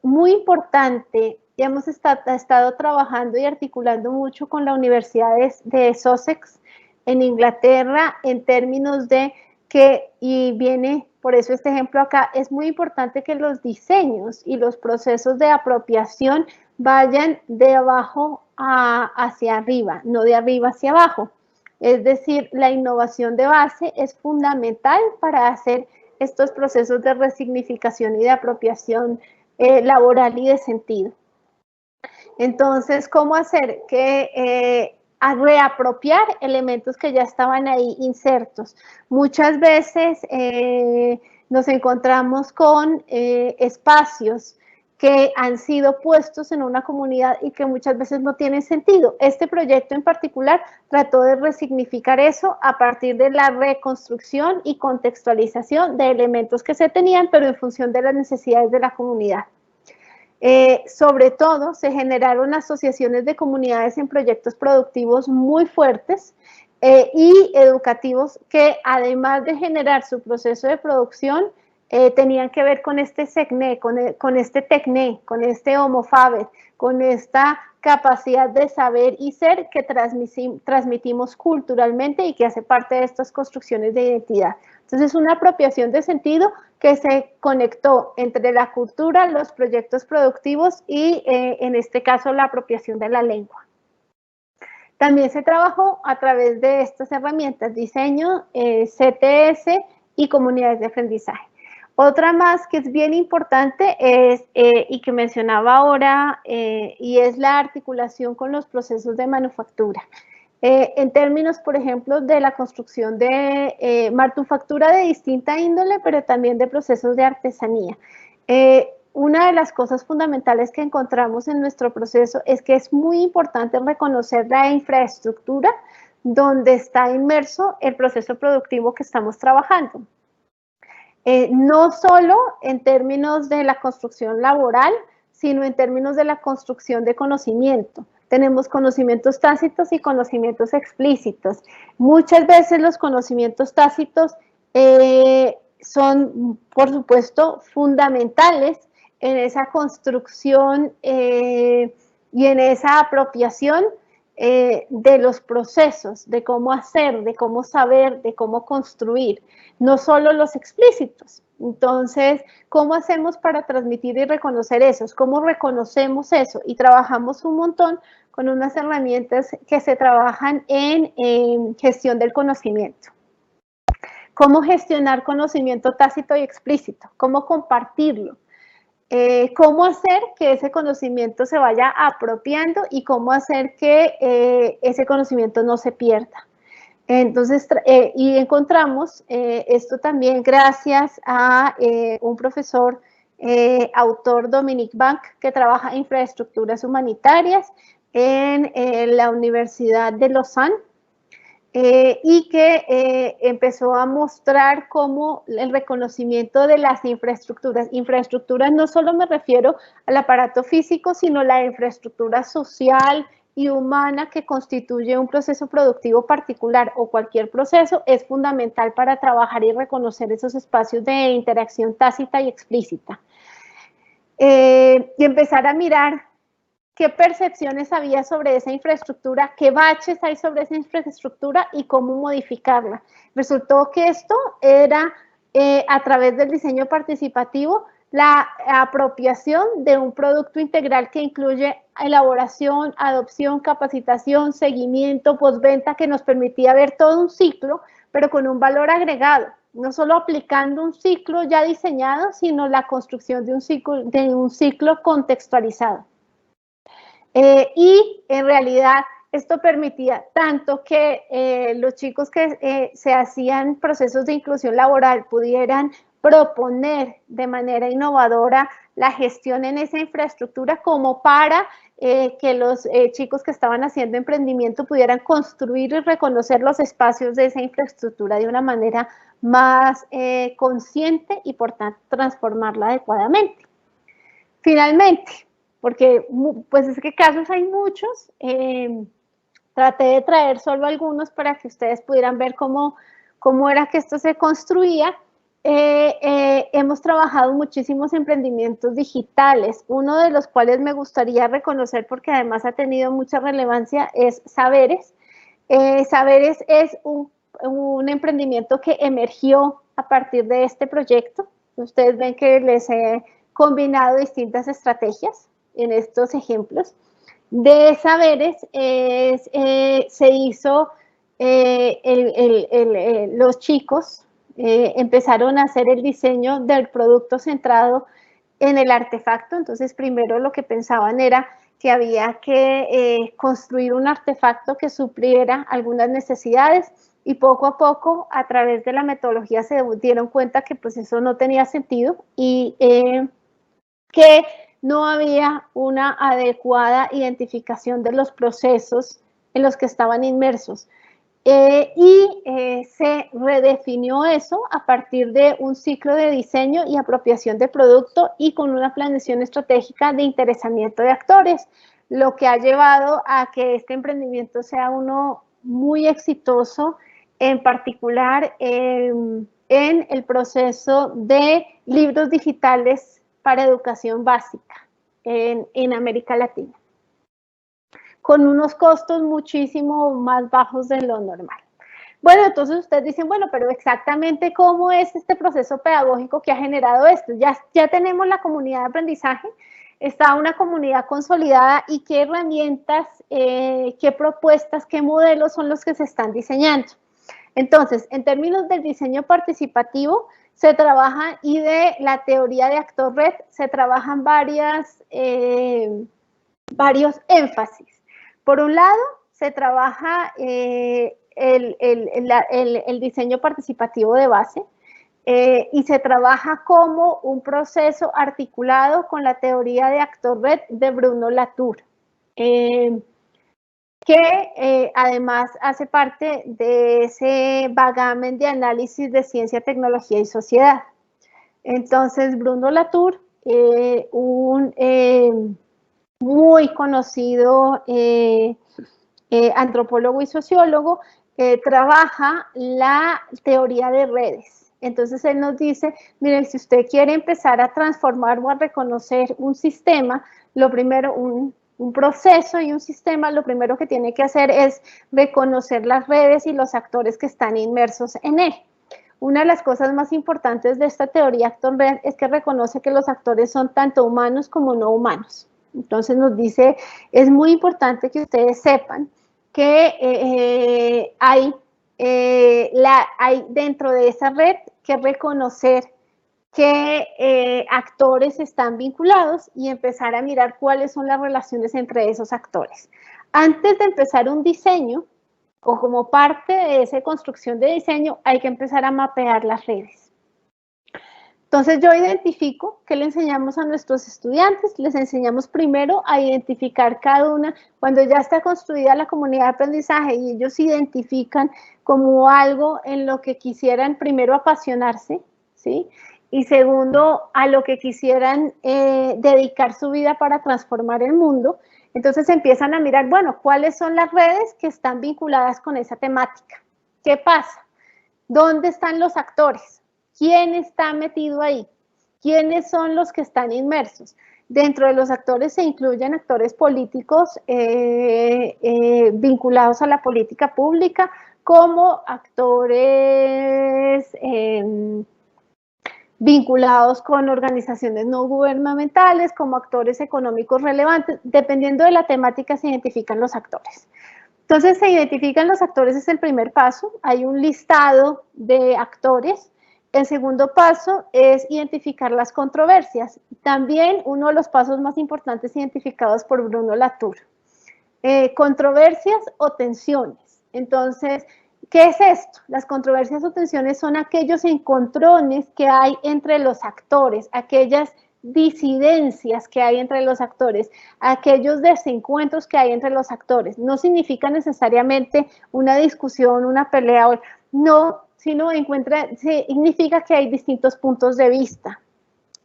Muy importante, ya hemos estado trabajando y articulando mucho con la Universidad de Sussex en Inglaterra en términos de que, y viene por eso este ejemplo acá, es muy importante que los diseños y los procesos de apropiación vayan de abajo hacia arriba, no de arriba hacia abajo. Es decir, la innovación de base es fundamental para hacer estos procesos de resignificación y de apropiación laboral y de sentido. Entonces, ¿cómo hacer que a reapropiar elementos que ya estaban ahí insertos? Muchas veces nos encontramos con espacios que han sido puestos en una comunidad y que muchas veces no tienen sentido. Este proyecto en particular trató de resignificar eso a partir de la reconstrucción y contextualización de elementos que se tenían, pero en función de las necesidades de la comunidad. Sobre todo, se generaron asociaciones de comunidades en proyectos productivos muy fuertes y educativos que, además de generar su proceso de producción, tenían que ver con este SECNE, con este TECNE, con este Homo Faber, con esta capacidad de saber y ser que transmitimos culturalmente y que hace parte de estas construcciones de identidad. Entonces, una apropiación de sentido que se conectó entre la cultura, los proyectos productivos y, en este caso, la apropiación de la lengua. También se trabajó a través de estas herramientas, diseño, CTS y comunidades de aprendizaje. Otra más que es bien importante es, y que mencionaba ahora, y es la articulación con los procesos de manufactura. En términos, por ejemplo, de la construcción de manufactura de distinta índole, pero también de procesos de artesanía. Una de las cosas fundamentales que encontramos en nuestro proceso es que es muy importante reconocer la infraestructura donde está inmerso el proceso productivo que estamos trabajando. No solo en términos de la construcción laboral, sino en términos de la construcción de conocimiento. Tenemos conocimientos tácitos y conocimientos explícitos. Muchas veces los conocimientos tácitos son, por supuesto, fundamentales en esa construcción y en esa apropiación de los procesos, de cómo hacer, de cómo saber, de cómo construir, no solo los explícitos. Entonces, ¿cómo hacemos para transmitir y reconocer esos? ¿Cómo reconocemos eso? Y trabajamos un montón con unas herramientas que se trabajan en gestión del conocimiento. cómo gestionar conocimiento tácito y explícito, cómo compartirlo, cómo hacer que ese conocimiento se vaya apropiando y cómo hacer que ese conocimiento no se pierda. Entonces, y encontramos esto también gracias a un profesor, autor Dominique Bank, que trabaja en infraestructuras humanitarias en la Universidad de Lausanne, y que empezó a mostrar cómo el reconocimiento de las infraestructuras no solo me refiero al aparato físico, sino la infraestructura social y humana que constituye un proceso productivo particular o cualquier proceso, es fundamental para trabajar y reconocer esos espacios de interacción tácita y explícita. Y empezar a mirar qué percepciones había sobre esa infraestructura, qué baches hay sobre esa infraestructura y cómo modificarla. Resultó que esto era, a través del diseño participativo, la apropiación de un producto integral que incluye elaboración, adopción, capacitación, seguimiento, postventa, que nos permitía ver todo un ciclo, pero con un valor agregado. No solo aplicando un ciclo ya diseñado, sino la construcción de un ciclo contextualizado. Y en realidad esto permitía tanto que los chicos que se hacían procesos de inclusión laboral pudieran proponer de manera innovadora la gestión en esa infraestructura, como para que los chicos que estaban haciendo emprendimiento pudieran construir y reconocer los espacios de esa infraestructura de una manera más consciente y por tanto transformarla adecuadamente. Finalmente, porque pues es que casos hay muchos, traté de traer solo algunos para que ustedes pudieran ver cómo era que esto se construía. Hemos trabajado muchísimos emprendimientos digitales, uno de los cuales me gustaría reconocer porque además ha tenido mucha relevancia es Saberes. Saberes es un emprendimiento que emergió a partir de este proyecto. Ustedes ven que les he combinado distintas estrategias en estos ejemplos. De Saberes se hizo, los chicos empezaron a hacer el diseño del producto centrado en el artefacto. Entonces primero lo que pensaban era que había que construir un artefacto que supliera algunas necesidades, y poco a poco a través de la metodología se dieron cuenta que pues eso no tenía sentido y que no había una adecuada identificación de los procesos en los que estaban inmersos. Se redefinió eso a partir de un ciclo de diseño y apropiación de producto y con una planeación estratégica de interesamiento de actores, lo que ha llevado a que este emprendimiento sea uno muy exitoso, en particular en el proceso de libros digitales para educación básica en América Latina, con unos costos muchísimo más bajos de lo normal. Bueno, entonces ustedes dicen, bueno, pero exactamente cómo es este proceso pedagógico que ha generado esto. Ya tenemos la comunidad de aprendizaje, está una comunidad consolidada, y qué herramientas, qué propuestas, qué modelos son los que se están diseñando. Entonces, en términos del diseño participativo, se trabaja, y de la teoría de actor-red, se trabajan varios énfasis. Por un lado, se trabaja el diseño participativo de base, y se trabaja como un proceso articulado con la teoría de actor-red de Bruno Latour, que además hace parte de ese bagamen de análisis de ciencia, tecnología y sociedad. Entonces, Bruno Latour, un muy conocido antropólogo y sociólogo, trabaja la teoría de redes. Entonces, él nos dice, miren, si usted quiere empezar a transformar o a reconocer un sistema, lo primero, un proceso y un sistema, lo primero que tiene que hacer es reconocer las redes y los actores que están inmersos en él. Una de las cosas más importantes de esta teoría actor-red es que reconoce que los actores son tanto humanos como no humanos. Entonces nos dice, es muy importante que ustedes sepan que hay hay dentro de esa red que reconocer qué actores están vinculados y empezar a mirar cuáles son las relaciones entre esos actores. Antes de empezar un diseño, o como parte de esa construcción de diseño, hay que empezar a mapear las redes. Entonces yo identifico qué le enseñamos a nuestros estudiantes. Les enseñamos primero a identificar cada una, cuando ya está construida la comunidad de aprendizaje y ellos identifican como algo en lo que quisieran primero apasionarse, ¿sí? Y segundo, a lo que quisieran dedicar su vida para transformar el mundo. Entonces empiezan a mirar, bueno, ¿cuáles son las redes que están vinculadas con esa temática? ¿Qué pasa? ¿Dónde están los actores? ¿Quién está metido ahí? ¿Quiénes son los que están inmersos? Dentro de los actores se incluyen actores políticos vinculados a la política pública, como actores vinculados con organizaciones no gubernamentales, como actores económicos relevantes. Dependiendo de la temática se identifican los actores. Entonces se identifican los actores, es el primer paso. Hay un listado de actores. El segundo paso es identificar las controversias. También uno de los pasos más importantes identificados por Bruno Latour. Controversias o tensiones. Entonces, ¿qué es esto? Las controversias o tensiones son aquellos encontrones que hay entre los actores, aquellas disidencias que hay entre los actores, aquellos desencuentros que hay entre los actores. No significa necesariamente una discusión, una pelea, no, sino significa que hay distintos puntos de vista.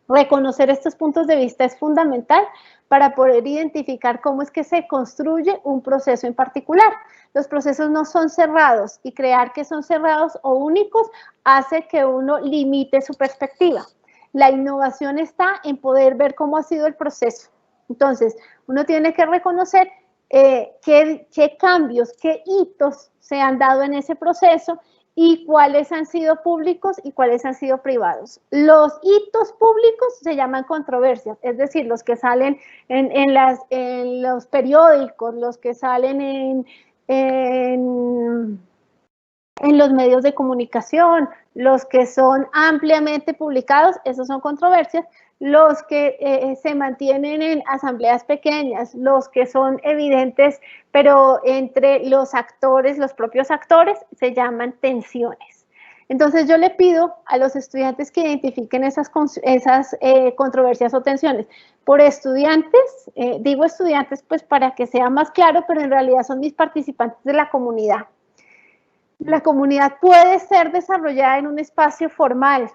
Reconocer estos puntos de vista es fundamental para poder identificar cómo es que se construye un proceso en particular. Los procesos no son cerrados y crear que son cerrados o únicos hace que uno limite su perspectiva. La innovación está en poder ver cómo ha sido el proceso. Entonces, uno tiene que reconocer qué cambios, qué hitos se han dado en ese proceso y cuáles han sido públicos y cuáles han sido privados. Los hitos públicos se llaman controversias, es decir, los que salen en los periódicos, los que salen en los medios de comunicación, los que son ampliamente publicados, esos son controversias. Los que se mantienen en asambleas pequeñas, los que son evidentes, pero entre los actores, los propios actores, se llaman tensiones. Entonces yo le pido a los estudiantes que identifiquen esas controversias o tensiones. Por estudiantes, digo estudiantes pues para que sea más claro, pero en realidad son mis participantes de la comunidad. La comunidad puede ser desarrollada en un espacio formal,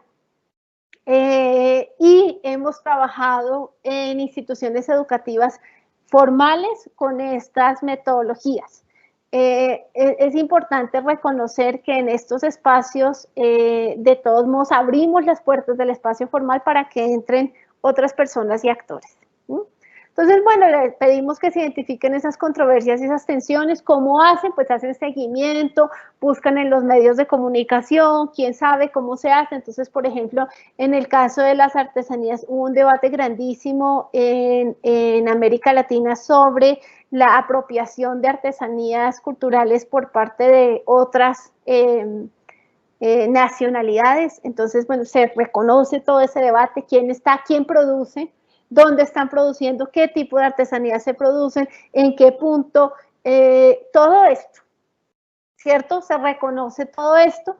y hemos trabajado en instituciones educativas formales con estas metodologías. Es importante reconocer que en estos espacios, de todos modos, abrimos las puertas del espacio formal para que entren otras personas y actores. Entonces, bueno, les pedimos que se identifiquen esas controversias y esas tensiones. ¿Cómo hacen? Pues hacen seguimiento, buscan en los medios de comunicación, quién sabe cómo se hace. Entonces, por ejemplo, en el caso de las artesanías, hubo un debate grandísimo en América Latina sobre la apropiación de artesanías culturales por parte de otras nacionalidades. Entonces, bueno, se reconoce todo ese debate, quién produce, dónde están produciendo, qué tipo de artesanías se producen, en qué punto, todo esto, ¿cierto? Se reconoce todo esto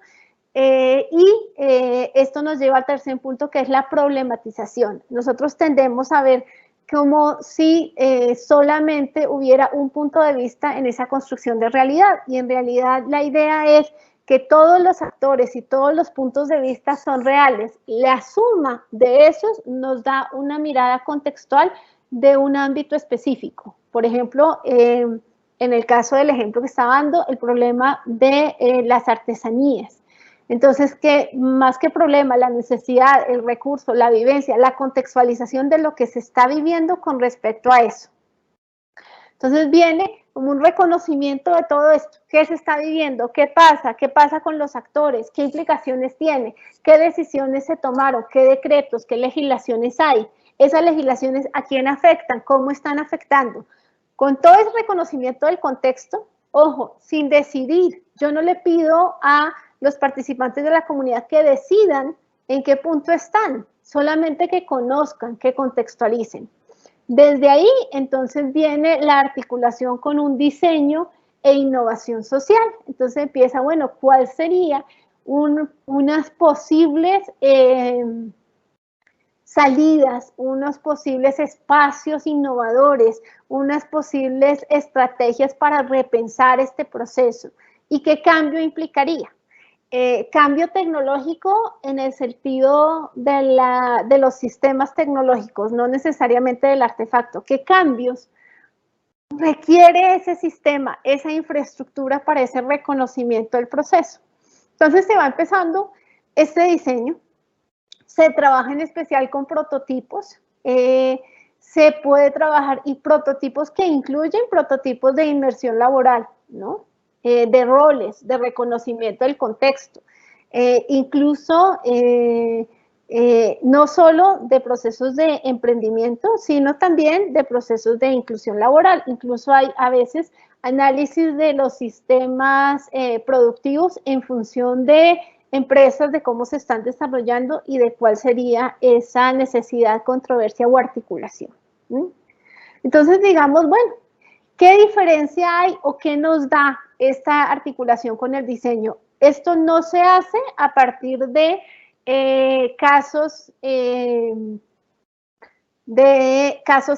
y esto nos lleva al tercer punto, que es la problematización. Nosotros tendemos a ver como si solamente hubiera un punto de vista en esa construcción de realidad, y en realidad la idea es que todos los actores y todos los puntos de vista son reales. La suma de esos nos da una mirada contextual de un ámbito específico. Por ejemplo, en el caso del ejemplo que estaba dando, el problema de las artesanías. Entonces, que más que problema, la necesidad, el recurso, la vivencia, la contextualización de lo que se está viviendo con respecto a eso. Entonces viene como un reconocimiento de todo esto, qué se está viviendo, qué pasa con los actores, qué implicaciones tiene, qué decisiones se tomaron, qué decretos, qué legislaciones hay, esas legislaciones a quién afectan, cómo están afectando. Con todo ese reconocimiento del contexto, ojo, sin decidir Yo no le pido a los participantes de la comunidad que decidan en qué punto están, solamente que conozcan, que contextualicen. Desde ahí, entonces, viene la articulación con un diseño e innovación social. Entonces empieza, bueno, ¿cuál sería unas posibles salidas, unos posibles espacios innovadores, unas posibles estrategias para repensar este proceso? ¿Y qué cambio implicaría? Cambio tecnológico en el sentido de los sistemas tecnológicos, no necesariamente del artefacto. ¿Qué cambios requiere ese sistema, esa infraestructura para ese reconocimiento del proceso? Entonces se va empezando este diseño, se trabaja en especial con prototipos, se puede trabajar y prototipos que incluyen prototipos de inmersión laboral, ¿no? De roles, de reconocimiento del contexto, incluso no solo de procesos de emprendimiento, sino también de procesos de inclusión laboral. Incluso hay a veces análisis de los sistemas productivos en función de empresas, de cómo se están desarrollando y de cuál sería esa necesidad, controversia o articulación. Entonces, digamos, bueno, ¿qué diferencia hay o qué nos da esta articulación con el diseño? Esto no se hace a partir de casos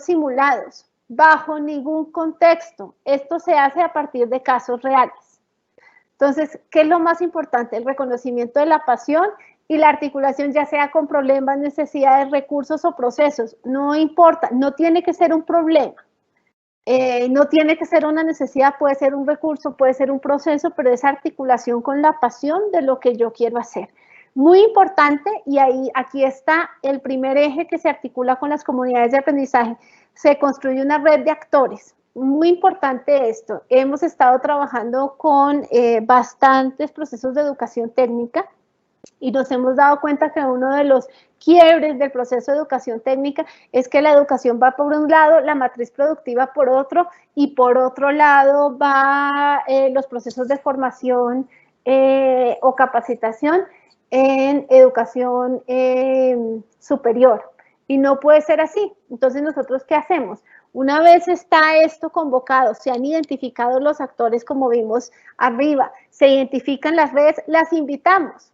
simulados, bajo ningún contexto. Esto se hace a partir de casos reales. Entonces, ¿qué es lo más importante? El reconocimiento de la pasión y la articulación, ya sea con problemas, necesidades, recursos o procesos. No importa, no tiene que ser un problema. No tiene que ser una necesidad, puede ser un recurso, puede ser un proceso, pero es articulación con la pasión de lo que yo quiero hacer. Muy importante, y aquí está el primer eje que se articula con las comunidades de aprendizaje. Se construye una red de actores. Muy importante esto. Hemos estado trabajando con bastantes procesos de educación técnica y nos hemos dado cuenta que uno de los quiebres del proceso de educación técnica es que la educación va por un lado, la matriz productiva por otro, y por otro lado va los procesos de formación o capacitación en educación superior. Y no puede ser así. Entonces, ¿nosotros qué hacemos? Una vez está esto convocado, se han identificado los actores como vimos arriba, se identifican las redes, las invitamos.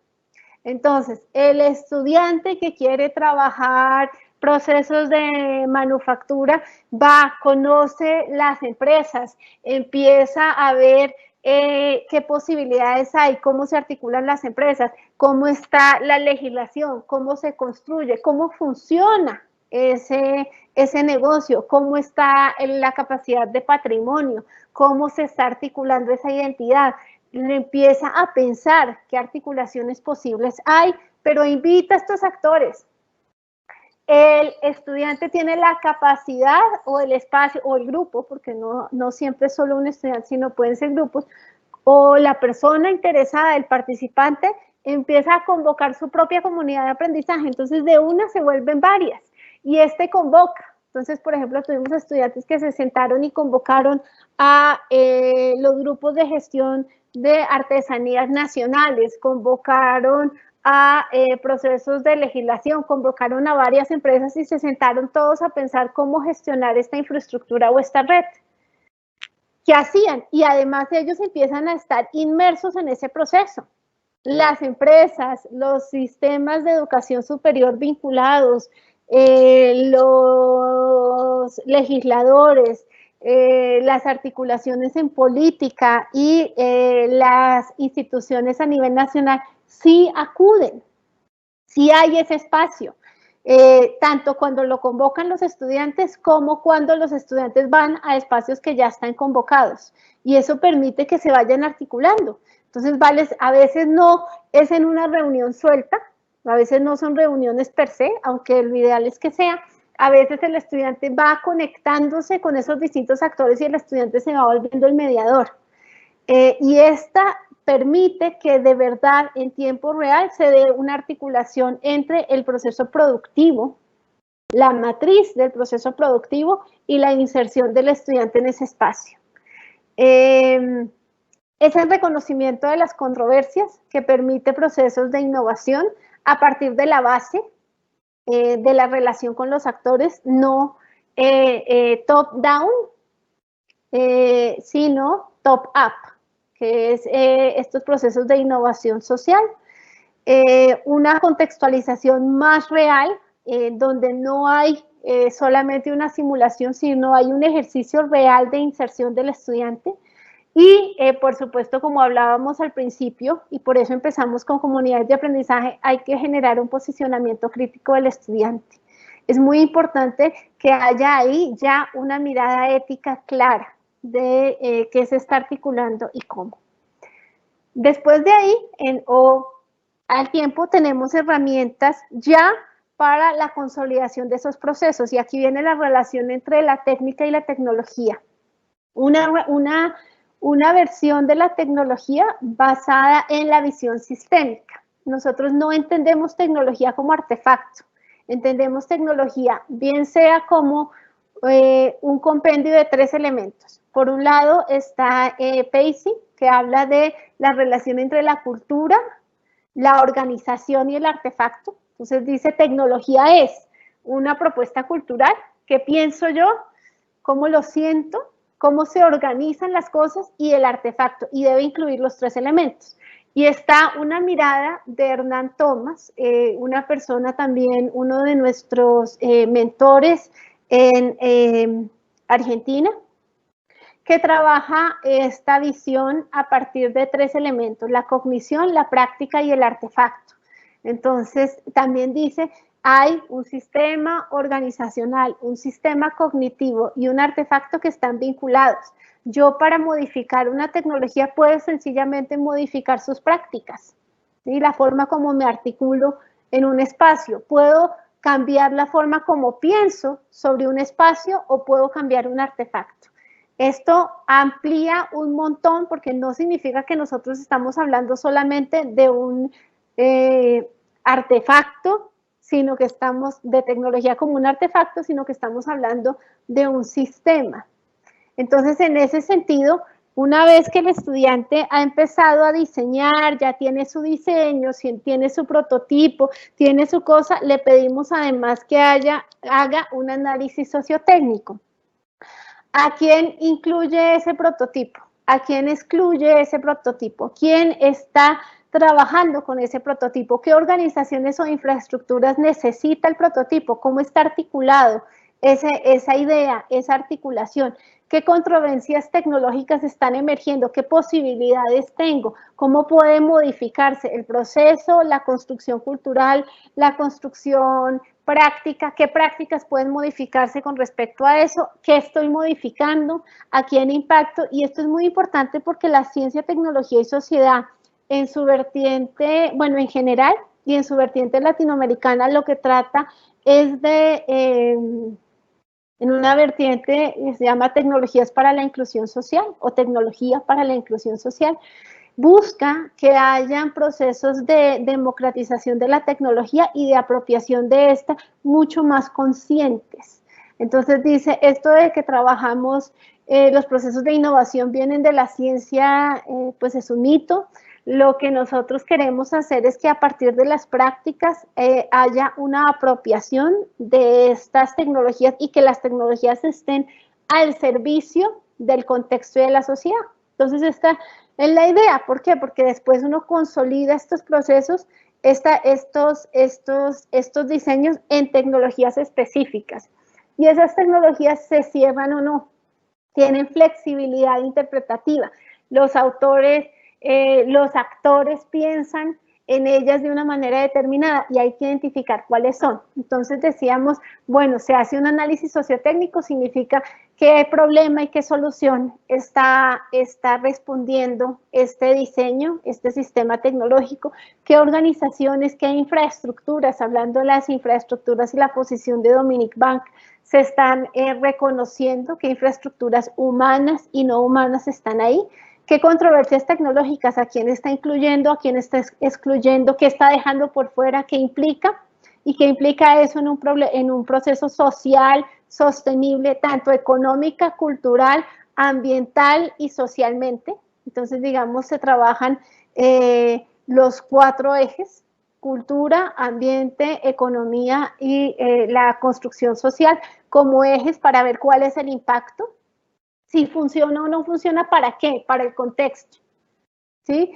Entonces, el estudiante que quiere trabajar procesos de manufactura va, conoce las empresas, empieza a ver qué posibilidades hay, cómo se articulan las empresas, cómo está la legislación, cómo se construye, cómo funciona ese negocio, cómo está la capacidad de patrimonio, cómo se está articulando esa identidad. Empieza a pensar qué articulaciones posibles hay, pero invita a estos actores. El estudiante tiene la capacidad o el espacio o el grupo, porque no siempre es solo un estudiante, sino pueden ser grupos, o la persona interesada, el participante, empieza a convocar su propia comunidad de aprendizaje. Entonces, de una se vuelven varias y convoca. Entonces, por ejemplo, tuvimos estudiantes que se sentaron y convocaron a los grupos de gestión de artesanías nacionales, convocaron a procesos de legislación, convocaron a varias empresas y se sentaron todos a pensar cómo gestionar esta infraestructura o esta red. ¿Qué hacían? Y además ellos empiezan a estar inmersos en ese proceso. Las empresas, los sistemas de educación superior vinculados, los legisladores, las articulaciones en política y las instituciones a nivel nacional sí acuden, sí hay ese espacio, tanto cuando lo convocan los estudiantes como cuando los estudiantes van a espacios que ya están convocados, y eso permite que se vayan articulando. Entonces, a veces no es en una reunión suelta, a veces no son reuniones per se, aunque lo ideal es que sea. A veces el estudiante va conectándose con esos distintos actores y el estudiante se va volviendo el mediador. Y esta permite que de verdad en tiempo real se dé una articulación entre el proceso productivo, la matriz del proceso productivo y la inserción del estudiante en ese espacio. Es el reconocimiento de las controversias que permite procesos de innovación a partir de la base de la relación con los actores, no top-down, sino top-up, que es estos procesos de innovación social. Una contextualización más real, donde no hay solamente una simulación, sino hay un ejercicio real de inserción del estudiante. Y, por supuesto, como hablábamos al principio, y por eso empezamos con comunidades de aprendizaje, hay que generar un posicionamiento crítico del estudiante. Es muy importante que haya ahí ya una mirada ética clara de qué se está articulando y cómo. Después de ahí, al tiempo, tenemos herramientas ya para la consolidación de esos procesos. Y aquí viene la relación entre la técnica y la tecnología. Una versión de la tecnología basada en la visión sistémica. Nosotros no entendemos tecnología como artefacto, entendemos tecnología bien sea como un compendio de 3 elementos. Por un lado está Pacey, que habla de la relación entre la cultura, la organización y el artefacto. Entonces dice, tecnología es una propuesta cultural, ¿qué pienso yo? ¿Cómo lo siento? ¿Cómo se organizan las cosas? Y el artefacto, y debe incluir los 3 elementos. Y está una mirada de Hernán Thomas, una persona también, uno de nuestros mentores en Argentina, que trabaja esta visión a partir de 3 elementos, la cognición, la práctica y el artefacto. Entonces, también dice, hay un sistema organizacional, un sistema cognitivo y un artefacto que están vinculados. Yo, para modificar una tecnología, puedo sencillamente modificar sus prácticas, ¿sí? La forma como me articulo en un espacio. Puedo cambiar la forma como pienso sobre un espacio o puedo cambiar un artefacto. Esto amplía un montón porque no significa que nosotros estamos hablando solamente de un artefacto, sino que estamos de tecnología como un artefacto, sino que estamos hablando de un sistema. Entonces, en ese sentido, una vez que el estudiante ha empezado a diseñar, ya tiene su diseño, tiene su prototipo, tiene su cosa, le pedimos además que haga un análisis sociotécnico. ¿A quién incluye ese prototipo? ¿A quién excluye ese prototipo? ¿Quién está trabajando con ese prototipo? ¿Qué organizaciones o infraestructuras necesita el prototipo? ¿Cómo está articulado esa idea, esa articulación? ¿Qué controversias tecnológicas están emergiendo? ¿Qué posibilidades tengo? ¿Cómo puede modificarse el proceso, la construcción cultural, la construcción práctica? ¿Qué prácticas pueden modificarse con respecto a eso? ¿Qué estoy modificando? ¿A quién impacto? Y esto es muy importante porque la ciencia, tecnología y sociedad, en su vertiente, bueno, en general, y en su vertiente latinoamericana, lo que trata es de, en una vertiente que se llama tecnologías para la inclusión social o tecnología para la inclusión social, busca que hayan procesos de democratización de la tecnología y de apropiación de esta mucho más conscientes. Entonces dice, esto de que trabajamos, los procesos de innovación vienen de la ciencia, pues es un mito. Lo que nosotros queremos hacer es que a partir de las prácticas haya una apropiación de estas tecnologías y que las tecnologías estén al servicio del contexto y de la sociedad. Entonces esta es la idea. ¿Por qué? Porque después uno consolida estos procesos, estos diseños en tecnologías específicas. Y esas tecnologías se cierran o no, tienen flexibilidad interpretativa. Los autores, los actores piensan en ellas de una manera determinada y hay que identificar cuáles son. Entonces decíamos, bueno, se hace un análisis sociotécnico, significa qué problema y qué solución está respondiendo este diseño, este sistema tecnológico, qué organizaciones, qué infraestructuras, hablando de las infraestructuras y la posición de Dominic Bank, se están reconociendo, qué infraestructuras humanas y no humanas están ahí. ¿Qué controversias tecnológicas? ¿A quién está incluyendo? ¿A quién está excluyendo? ¿Qué está dejando por fuera? ¿Qué implica? ¿Y qué implica eso en un proceso social sostenible, tanto económica, cultural, ambiental y socialmente? Entonces, digamos, se trabajan los 4 ejes: cultura, ambiente, economía y la construcción social, como ejes para ver cuál es el impacto, si funciona o no funciona, ¿para qué? Para el contexto, ¿sí?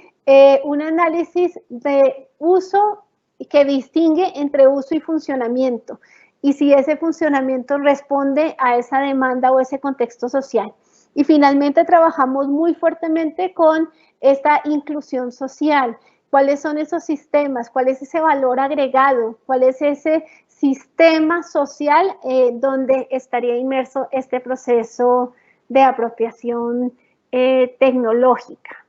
Un análisis de uso que distingue entre uso y funcionamiento, y si ese funcionamiento responde a esa demanda o ese contexto social. Y finalmente trabajamos muy fuertemente con esta inclusión social. ¿Cuáles son esos sistemas? ¿Cuál es ese valor agregado? ¿Cuál es ese sistema social donde estaría inmerso este proceso de apropiación tecnológica?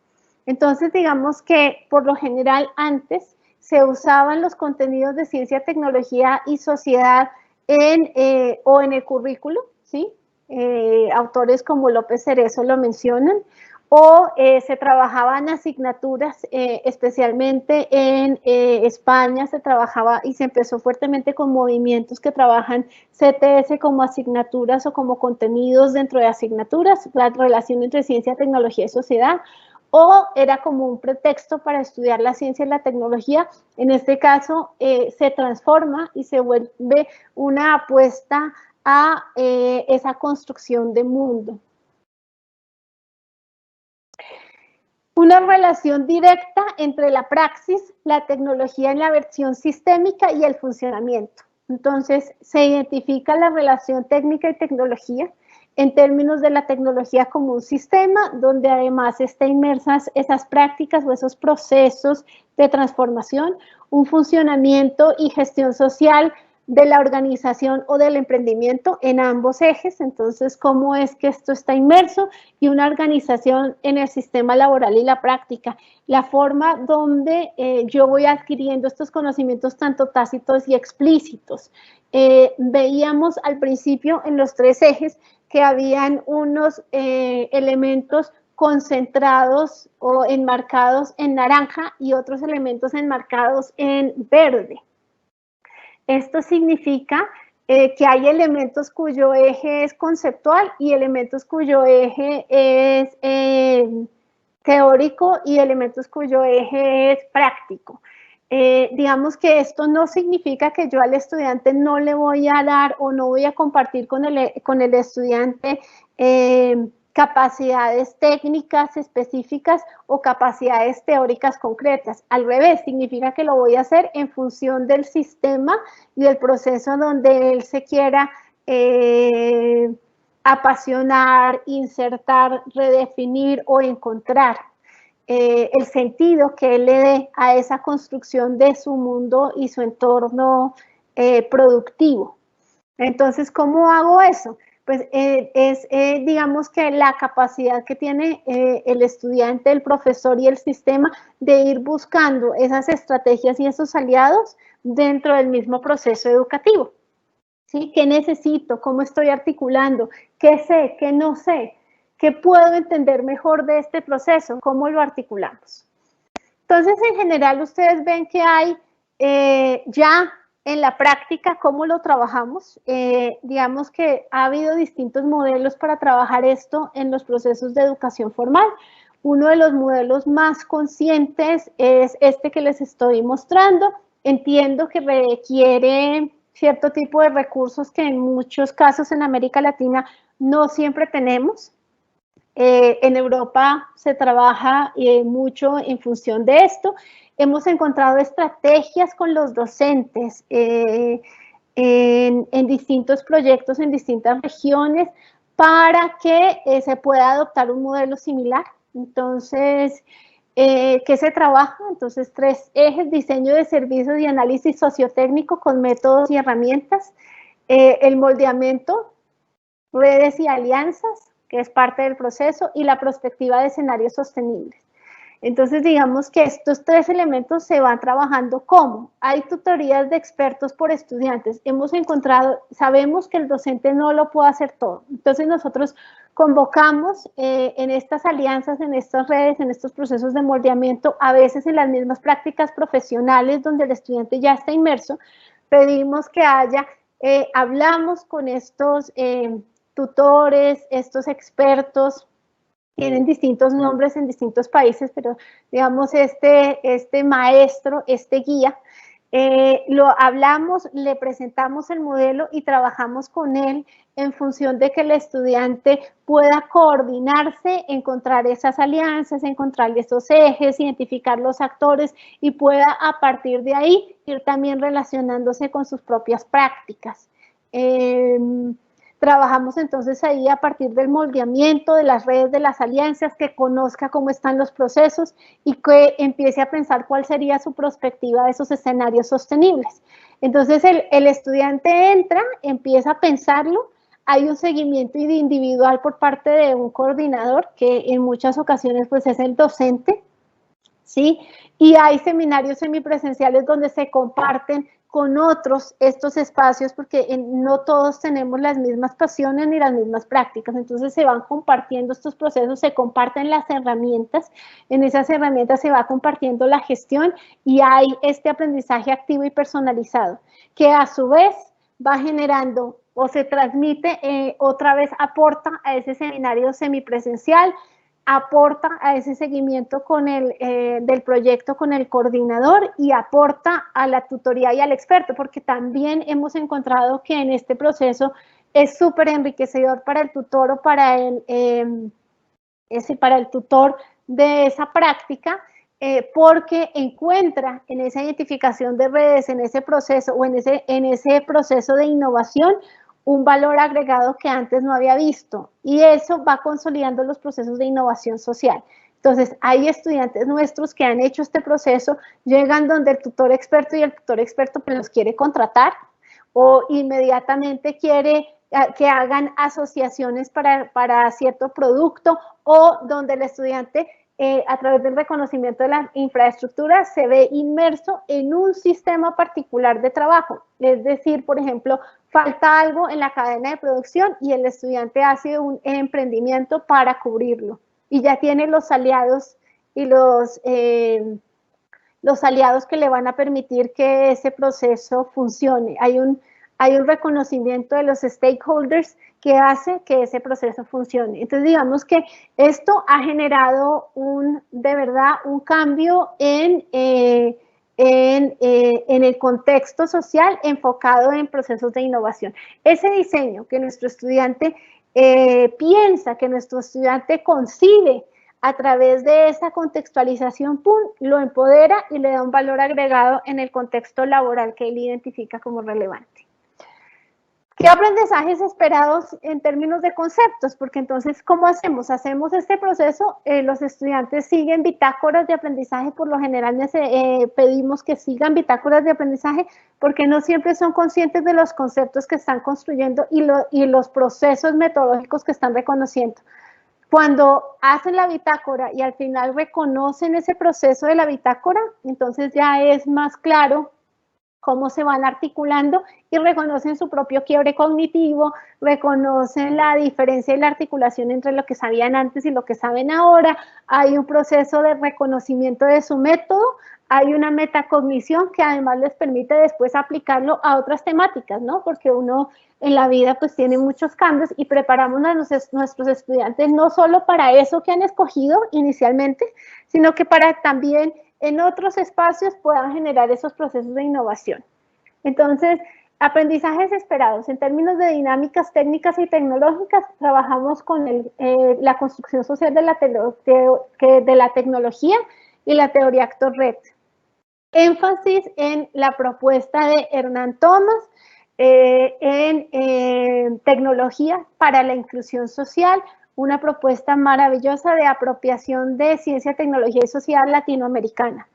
Entonces, digamos que por lo general antes se usaban los contenidos de ciencia, tecnología y sociedad o en el currículo, ¿sí? Autores como López Cerezo lo mencionan, o se trabajaban asignaturas, especialmente en España se trabajaba y se empezó fuertemente con movimientos que trabajan CTS como asignaturas o como contenidos dentro de asignaturas, la relación entre ciencia, tecnología y sociedad, o era como un pretexto para estudiar la ciencia y la tecnología. En este caso se transforma y se vuelve una apuesta a esa construcción de mundo. Una relación directa entre la praxis, la tecnología en la versión sistémica y el funcionamiento. Entonces, se identifica la relación técnica y tecnología en términos de la tecnología como un sistema donde además están inmersas esas prácticas o esos procesos de transformación, un funcionamiento y gestión social de la organización o del emprendimiento en ambos ejes. Entonces, ¿cómo es que esto está inmerso? Y una organización en el sistema laboral y la práctica, la forma donde yo voy adquiriendo estos conocimientos tanto tácitos y explícitos. Veíamos al principio en los 3 ejes que habían unos elementos concentrados o enmarcados en naranja y otros elementos enmarcados en verde. Esto significa que hay elementos cuyo eje es conceptual y elementos cuyo eje es teórico y elementos cuyo eje es práctico. Digamos que esto no significa que yo al estudiante no le voy a dar o no voy a compartir con el estudiante capacidades técnicas específicas o capacidades teóricas concretas. Al revés, significa que lo voy a hacer en función del sistema y del proceso donde él se quiera apasionar, insertar, redefinir o encontrar el sentido que él le dé a esa construcción de su mundo y su entorno productivo. Entonces, ¿cómo hago eso? Pues digamos que la capacidad que tiene el estudiante, el profesor y el sistema de ir buscando esas estrategias y esos aliados dentro del mismo proceso educativo. ¿Sí? ¿Qué necesito? ¿Cómo estoy articulando? ¿Qué sé? ¿Qué no sé? ¿Qué puedo entender mejor de este proceso? ¿Cómo lo articulamos? Entonces, en general, ustedes ven que hay ya en la práctica cómo lo trabajamos. Digamos que ha habido distintos modelos para trabajar esto en los procesos de educación formal. Uno de los modelos más conscientes es este que les estoy mostrando. Entiendo que requiere cierto tipo de recursos que en muchos casos en América Latina no siempre tenemos. En Europa se trabaja mucho en función de esto. Hemos encontrado estrategias con los docentes en distintos proyectos en distintas regiones para que se pueda adoptar un modelo similar. Entonces, ¿qué se trabaja? Entonces, 3 ejes: diseño de servicios y análisis sociotécnico con métodos y herramientas, el moldeamiento, redes y alianzas, que es parte del proceso, y la perspectiva de escenarios sostenibles. Entonces, digamos que estos 3 elementos se van trabajando. ¿Cómo? Hay tutorías de expertos por estudiantes. Hemos encontrado, sabemos que el docente no lo puede hacer todo. Entonces, nosotros convocamos en estas alianzas, en estas redes, en estos procesos de moldeamiento, a veces en las mismas prácticas profesionales donde el estudiante ya está inmerso, pedimos que haya, hablamos con estos tutores, estos expertos, tienen distintos nombres en distintos países, pero digamos este maestro, este guía, lo hablamos, le presentamos el modelo y trabajamos con él en función de que el estudiante pueda coordinarse, encontrar esas alianzas, encontrar esos ejes, identificar los actores y pueda a partir de ahí ir también relacionándose con sus propias prácticas. Trabajamos entonces ahí a partir del moldeamiento de las redes de las alianzas, que conozca cómo están los procesos y que empiece a pensar cuál sería su perspectiva de esos escenarios sostenibles. Entonces el estudiante entra, empieza a pensarlo, hay un seguimiento individual por parte de un coordinador que en muchas ocasiones pues es el docente, ¿sí? Y hay seminarios semipresenciales donde se comparten con otros estos espacios, porque no todos tenemos las mismas pasiones ni las mismas prácticas, entonces se van compartiendo estos procesos, se comparten las herramientas, en esas herramientas se va compartiendo la gestión y hay este aprendizaje activo y personalizado, que a su vez va generando o se transmite, otra vez aporta a ese seminario semipresencial, aporta a ese seguimiento con del proyecto con el coordinador y aporta a la tutoría y al experto, porque también hemos encontrado que en este proceso es súper enriquecedor para el tutor o para el tutor de esa práctica, porque encuentra en esa identificación de redes, en ese proceso o en ese proceso de innovación, un valor agregado que antes no había visto y eso va consolidando los procesos de innovación social. Entonces, hay estudiantes nuestros que han hecho este proceso, llegan donde el tutor experto y el tutor experto pues los quiere contratar o inmediatamente quiere que hagan asociaciones para cierto producto o donde el estudiante a través del reconocimiento de la infraestructura se ve inmerso en un sistema particular de trabajo. Es decir, por ejemplo, falta algo en la cadena de producción y el estudiante hace un emprendimiento para cubrirlo y ya tiene los aliados y los aliados que le van a permitir que ese proceso funcione. Hay un reconocimiento de los stakeholders que hace que ese proceso funcione. Entonces, digamos que esto ha generado de verdad un cambio en el contexto social enfocado en procesos de innovación. Ese diseño que nuestro estudiante piensa, que nuestro estudiante concibe a través de esa contextualización, ¡pum!, lo empodera y le da un valor agregado en el contexto laboral que él identifica como relevante. ¿Qué aprendizajes esperados en términos de conceptos? Porque entonces, ¿cómo hacemos? Hacemos este proceso, los estudiantes siguen bitácoras de aprendizaje, por lo general pedimos que sigan bitácoras de aprendizaje porque no siempre son conscientes de los conceptos que están construyendo y los procesos metodológicos que están reconociendo. Cuando hacen la bitácora y al final reconocen ese proceso de la bitácora, entonces ya es más claro cómo se van articulando y reconocen su propio quiebre cognitivo, reconocen la diferencia y la articulación entre lo que sabían antes y lo que saben ahora, hay un proceso de reconocimiento de su método, hay una metacognición que además les permite después aplicarlo a otras temáticas, ¿no? Porque uno en la vida pues tiene muchos cambios y preparamos a nuestros estudiantes no solo para eso que han escogido inicialmente, sino que para también en otros espacios puedan generar esos procesos de innovación. Entonces, aprendizajes esperados. En términos de dinámicas técnicas y tecnológicas, trabajamos con la construcción social de la tecnología y la teoría actor-red. Énfasis en la propuesta de Hernán Thomas en tecnología para la inclusión social, una propuesta maravillosa de apropiación de ciencia, tecnología y sociedad latinoamericana.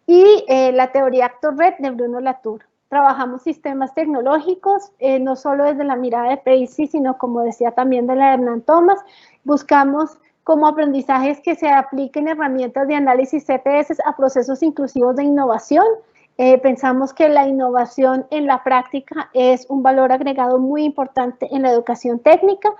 La teoría actor-red de Bruno Latour. Trabajamos sistemas tecnológicos, no solo desde la mirada de Paisy, sino como decía también de la Hernán Thomas. Buscamos como aprendizajes que se apliquen herramientas de análisis CPS a procesos inclusivos de innovación. Pensamos que la innovación en la práctica es un valor agregado muy importante en la educación técnica.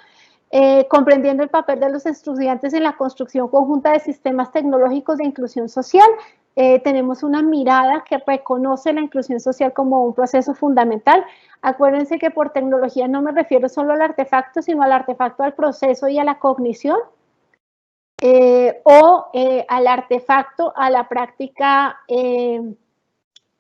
comprendiendo el papel de los estudiantes en la construcción conjunta de sistemas tecnológicos de inclusión social. Tenemos una mirada que reconoce la inclusión social como un proceso fundamental. Acuérdense que por tecnología no me refiero solo al artefacto, sino al artefacto, al proceso y a la cognición, al artefacto, a la práctica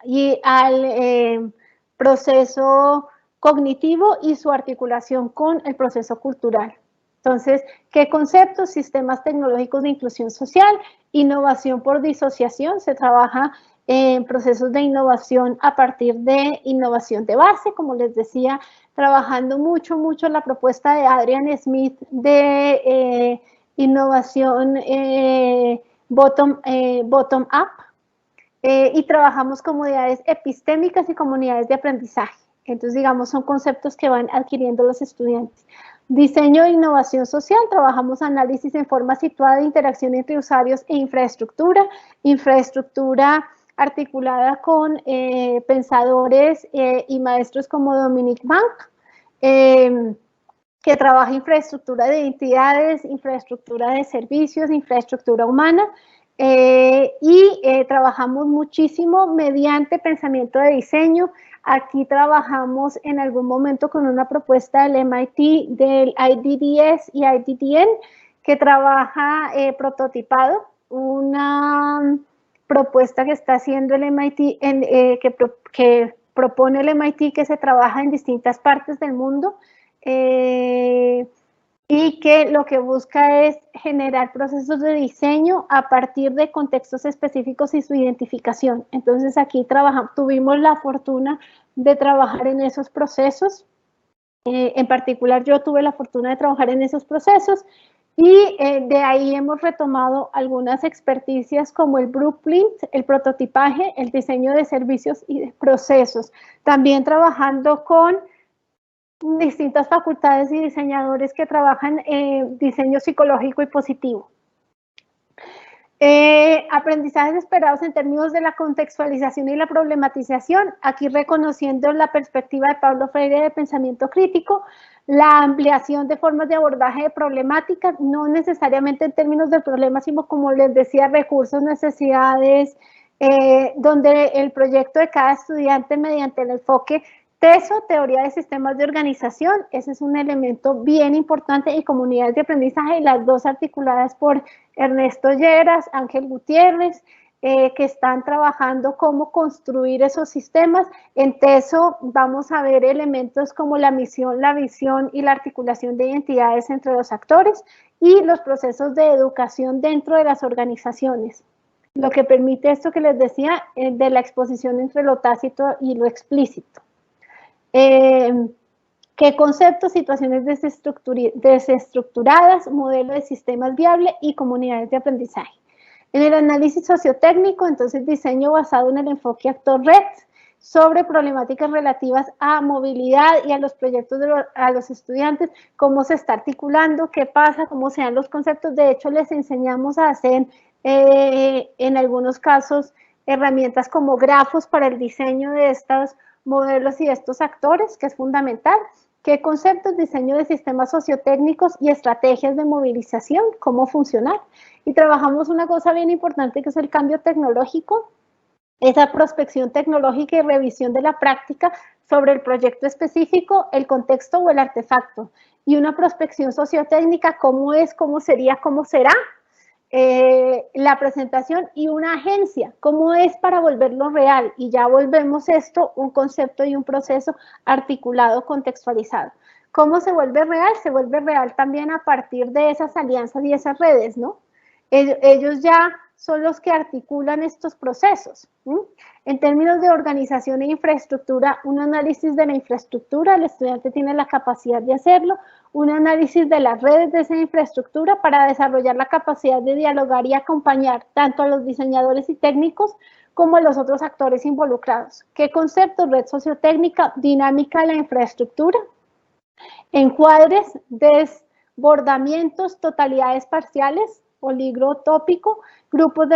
y al proceso cognitivo y su articulación con el proceso cultural. Entonces, ¿qué conceptos? Sistemas tecnológicos de inclusión social, innovación por disociación, se trabaja en procesos de innovación a partir de innovación de base, como les decía, trabajando mucho la propuesta de Adrian Smith de innovación bottom-up, y trabajamos comunidades epistémicas y comunidades de aprendizaje. Entonces, digamos, son conceptos que van adquiriendo los estudiantes. Diseño e innovación social, trabajamos análisis en forma situada de interacción entre usuarios e infraestructura articulada con pensadores y maestros como Dominic Bank, que trabaja infraestructura de identidades, infraestructura de servicios, infraestructura humana, trabajamos muchísimo mediante pensamiento de diseño. Aquí trabajamos en algún momento con una propuesta del MIT, del IDDS y IDDN, que trabaja prototipado, una propuesta que está haciendo el MIT, que propone el MIT, que se trabaja en distintas partes del mundo, y que lo que busca es generar procesos de diseño a partir de contextos específicos y su identificación. Entonces aquí tuvimos la fortuna de trabajar en esos procesos. En particular yo tuve la fortuna de trabajar en esos procesos y de ahí hemos retomado algunas experticias como el blueprint, el prototipaje, el diseño de servicios y de procesos. También trabajando con distintas facultades y diseñadores que trabajan en diseño psicológico y positivo. Aprendizajes esperados en términos de la contextualización y la problematización, aquí reconociendo la perspectiva de Paulo Freire de pensamiento crítico, la ampliación de formas de abordaje de problemáticas, no necesariamente en términos de problemas, sino como les decía, recursos, necesidades, donde el proyecto de cada estudiante mediante el enfoque TESO, teoría de sistemas de organización, ese es un elemento bien importante, y comunidades de aprendizaje, y las dos articuladas por Ernesto Lleras, Ángel Gutiérrez, que están trabajando cómo construir esos sistemas. En TESO vamos a ver elementos como la misión, la visión y la articulación de identidades entre los actores y los procesos de educación dentro de las organizaciones. Lo que permite esto que les decía, de la exposición entre lo tácito y lo explícito. ¿Qué conceptos? Situaciones desestructuradas, modelo de sistemas viable y comunidades de aprendizaje. En el análisis sociotécnico, entonces, diseño basado en el enfoque actor-red sobre problemáticas relativas a movilidad y a los proyectos a los estudiantes, cómo se está articulando, qué pasa, cómo se dan los conceptos. De hecho, les enseñamos a hacer, en algunos casos, herramientas como grafos para el diseño de estos modelos y estos actores, que es fundamental. ¿Qué conceptos? Diseño de sistemas sociotécnicos y estrategias de movilización, cómo funcionar. Y trabajamos una cosa bien importante, que es el cambio tecnológico, esa prospección tecnológica y revisión de la práctica sobre el proyecto específico, el contexto o el artefacto. Y una prospección sociotécnica, cómo es, cómo sería, cómo será. La presentación, y una agencia, cómo es para volverlo real, y ya volvemos esto un concepto y un proceso articulado, contextualizado. ¿Cómo se vuelve real? Se vuelve real también a partir de esas alianzas y esas redes, ¿no? Ellos ya son los que articulan estos procesos. En términos de organización e infraestructura, un análisis de la infraestructura, el estudiante tiene la capacidad de hacerlo, un análisis de las redes de esa infraestructura para desarrollar la capacidad de dialogar y acompañar tanto a los diseñadores y técnicos como a los otros actores involucrados. ¿Qué conceptos? Red sociotécnica, dinámica de la infraestructura, encuadres, desbordamientos, totalidades parciales, oligro tópico, grupos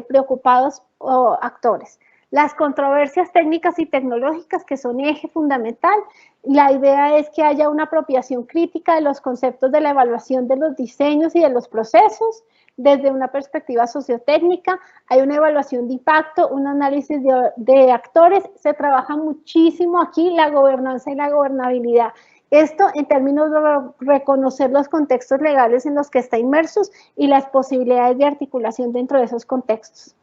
preocupados o actores. Las controversias técnicas y tecnológicas, que son eje fundamental. La idea es que haya una apropiación crítica de los conceptos de la evaluación de los diseños y de los procesos desde una perspectiva sociotécnica. Hay una evaluación de impacto, un análisis de actores. Se trabaja muchísimo aquí la gobernanza y la gobernabilidad. Esto en términos de reconocer los contextos legales en los que está inmersos y las posibilidades de articulación dentro de esos contextos.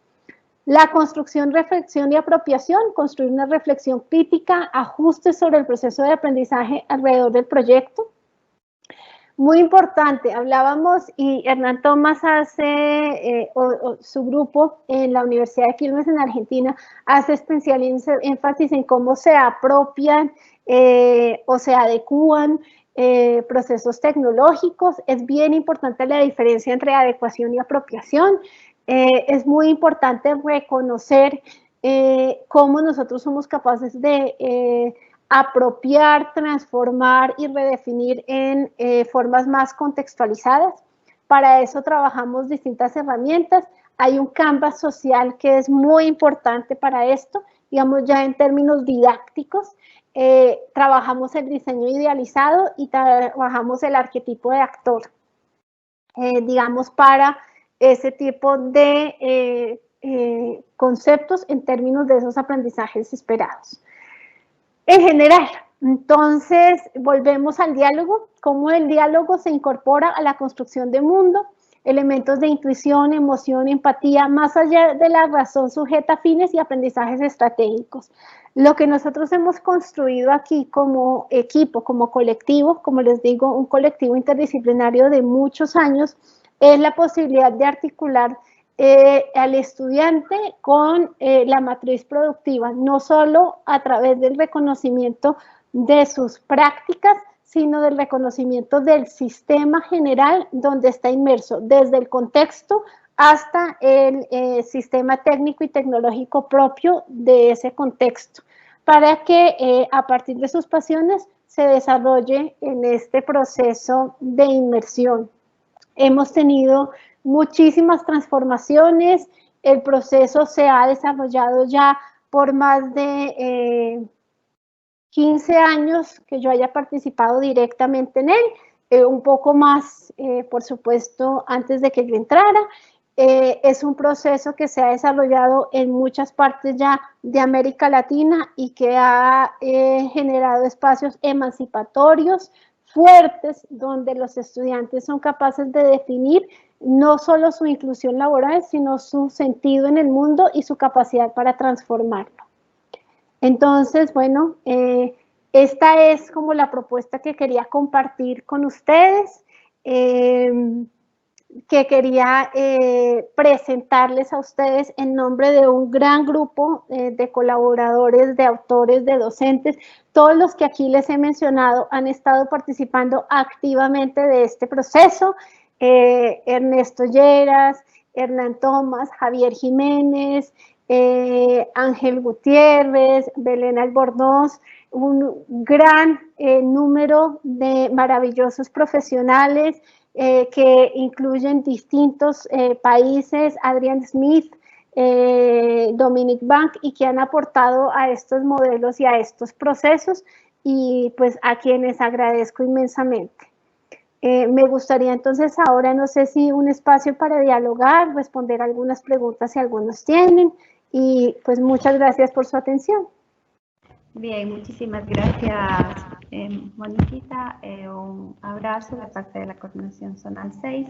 La construcción, reflexión y apropiación, construir una reflexión crítica, ajustes sobre el proceso de aprendizaje alrededor del proyecto. Muy importante, hablábamos y Hernán Tomás hace, su grupo en la Universidad de Quilmes en Argentina, hace especial énfasis en cómo se apropian o se adecúan procesos tecnológicos. Es bien importante la diferencia entre adecuación y apropiación. Es muy importante reconocer cómo nosotros somos capaces de apropiar, transformar y redefinir en formas más contextualizadas. Para eso trabajamos distintas herramientas. Hay un canvas social que es muy importante para esto, digamos ya en términos didácticos. Trabajamos el diseño idealizado y trabajamos el arquetipo de actor, digamos, para ese tipo de conceptos en términos de esos aprendizajes esperados. En general, entonces, volvemos al diálogo, cómo el diálogo se incorpora a la construcción de mundo, elementos de intuición, emoción, empatía, más allá de la razón sujeta a fines y aprendizajes estratégicos. Lo que nosotros hemos construido aquí como equipo, como colectivo, como les digo, un colectivo interdisciplinario de muchos años, es la posibilidad de articular al estudiante con la matriz productiva, no solo a través del reconocimiento de sus prácticas, sino del reconocimiento del sistema general donde está inmerso, desde el contexto hasta el sistema técnico y tecnológico propio de ese contexto, para que a partir de sus pasiones se desarrolle en este proceso de inmersión. Hemos tenido muchísimas transformaciones, el proceso se ha desarrollado ya por más de 15 años que yo haya participado directamente en él, un poco más, por supuesto, antes de que yo entrara. Es un proceso que se ha desarrollado en muchas partes ya de América Latina y que ha generado espacios emancipatorios fuertes donde los estudiantes son capaces de definir no solo su inclusión laboral, sino su sentido en el mundo y su capacidad para transformarlo. Entonces, bueno, esta es como la propuesta que quería compartir con ustedes, que quería presentarles a ustedes en nombre de un gran grupo de colaboradores, de autores, de docentes. Todos los que aquí les he mencionado han estado participando activamente de este proceso. Ernesto Lleras, Hernán Tomás, Javier Jiménez, Ángel Gutiérrez, Belén Albornoz, un gran número de maravillosos profesionales que incluyen distintos países, Adrian Smith, Dominic Bank, y que han aportado a estos modelos y a estos procesos, y pues a quienes agradezco inmensamente. Me gustaría entonces ahora, no sé si un espacio para dialogar, responder algunas preguntas si algunos tienen, y pues muchas gracias por su atención. Bien, muchísimas gracias, Moniquita. Un abrazo de parte de la Coordinación Zonal 6.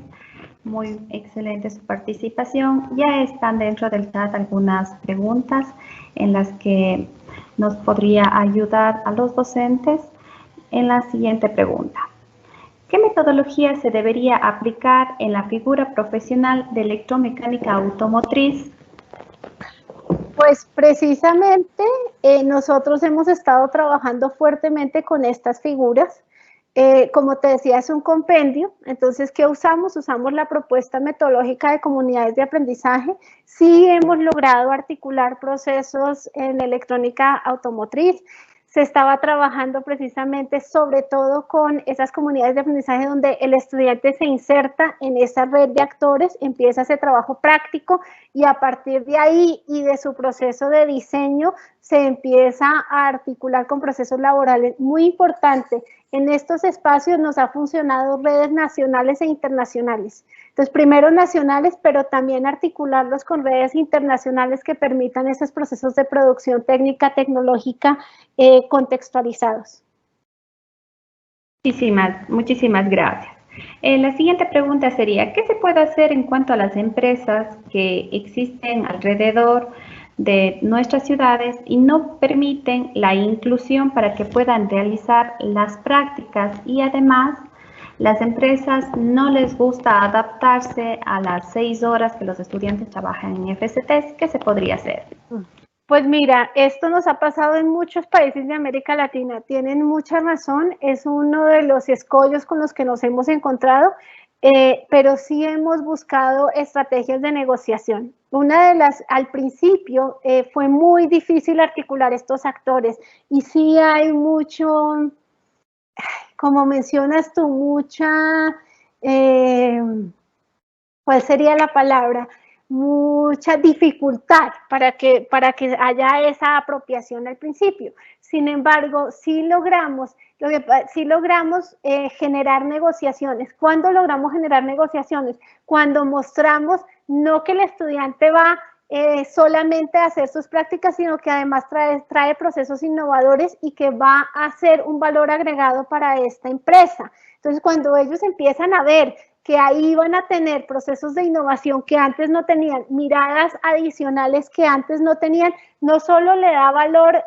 Muy excelente su participación. Ya están dentro del chat algunas preguntas en las que nos podría ayudar a los docentes en la siguiente pregunta. ¿Qué metodología se debería aplicar en la figura profesional de electromecánica automotriz? Pues precisamente nosotros hemos estado trabajando fuertemente con estas figuras. Como te decía, es un compendio. Entonces, ¿qué usamos? Usamos la propuesta metodológica de comunidades de aprendizaje. Sí hemos logrado articular procesos en electrónica automotriz. se estaba trabajando precisamente sobre todo con esas comunidades de aprendizaje donde el estudiante se inserta en esa red de actores, empieza ese trabajo práctico y a partir de ahí y de su proceso de diseño se empieza a articular con procesos laborales. Muy importante, en estos espacios nos ha funcionado redes nacionales e internacionales. Entonces, primero nacionales, pero también articularlos con redes internacionales que permitan esos procesos de producción técnica, tecnológica, contextualizados. Muchísimas gracias. La siguiente pregunta sería, ¿qué se puede hacer en cuanto a las empresas que existen alrededor de nuestras ciudades y no permiten la inclusión para que puedan realizar las prácticas y además las empresas no les gusta adaptarse a las 6 horas que los estudiantes trabajan en FCTs? ¿Qué se podría hacer? Pues mira, esto nos ha pasado en muchos países de América Latina, tienen mucha razón, es uno de los escollos con los que nos hemos encontrado, pero sí hemos buscado estrategias de negociación. Una de las, al principio, fue muy difícil articular estos actores y sí hay mucho, como mencionas tú, mucha, ¿cuál sería la palabra? Mucha dificultad para que haya esa apropiación al principio. Sin embargo, sí logramos generar negociaciones. ¿Cuándo logramos generar negociaciones? Cuando mostramos no que el estudiante va solamente a hacer sus prácticas, sino que además trae procesos innovadores y que va a ser un valor agregado para esta empresa. Entonces, cuando ellos empiezan a ver que ahí van a tener procesos de innovación que antes no tenían, miradas adicionales que antes no tenían, no solo le da valor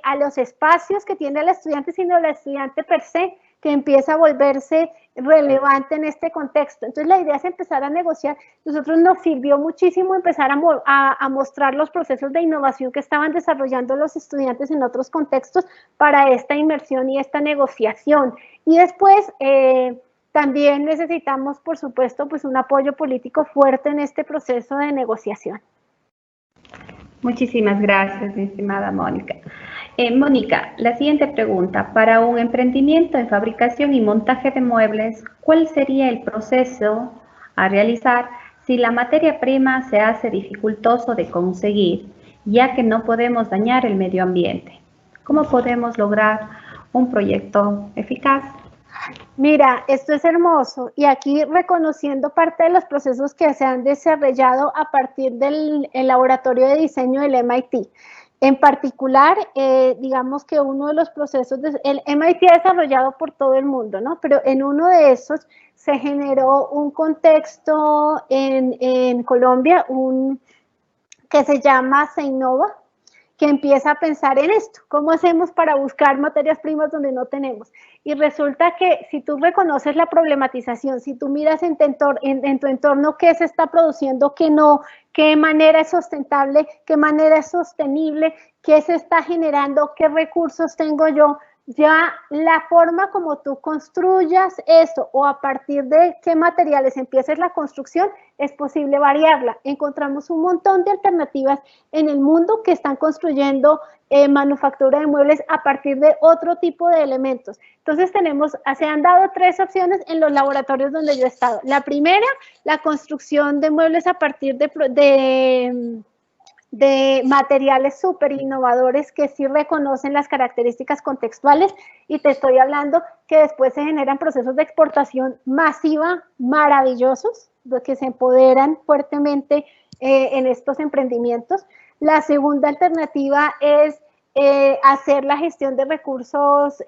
a los espacios que tiene el estudiante, sino al estudiante per se, que empieza a volverse relevante en este contexto. Entonces la idea es empezar a negociar. Nosotros nos sirvió muchísimo empezar a mostrar los procesos de innovación que estaban desarrollando los estudiantes en otros contextos para esta inmersión y esta negociación. Y después también necesitamos, por supuesto, pues un apoyo político fuerte en este proceso de negociación. Muchísimas gracias, mi estimada Mónica. Mónica, la siguiente pregunta. Para un emprendimiento en fabricación y montaje de muebles, ¿cuál sería el proceso a realizar si la materia prima se hace dificultoso de conseguir, ya que no podemos dañar el medio ambiente? ¿Cómo podemos lograr un proyecto eficaz? Mira, esto es hermoso y aquí reconociendo parte de los procesos que se han desarrollado a partir del laboratorio de diseño del MIT. En particular, digamos que uno de los procesos, el MIT ha desarrollado por todo el mundo, ¿no? Pero en uno de esos se generó un contexto en Colombia, que se llama Seinnova, que empieza a pensar en esto, ¿cómo hacemos para buscar materias primas donde no tenemos? Y resulta que si tú reconoces la problematización, si tú miras en tu entorno qué se está produciendo, qué no, qué manera es sustentable, qué manera es sostenible, qué se está generando, qué recursos tengo yo, ya la forma como tú construyas eso o a partir de qué materiales empieces la construcción, es posible variarla. Encontramos un montón de alternativas en el mundo que están construyendo manufactura de muebles a partir de otro tipo de elementos. Entonces se han dado 3 opciones en los laboratorios donde yo he estado. La primera, la construcción de muebles a partir de materiales súper innovadores que sí reconocen las características contextuales y te estoy hablando que después se generan procesos de exportación masiva maravillosos, que se empoderan fuertemente en estos emprendimientos. La segunda alternativa es hacer la gestión de recursos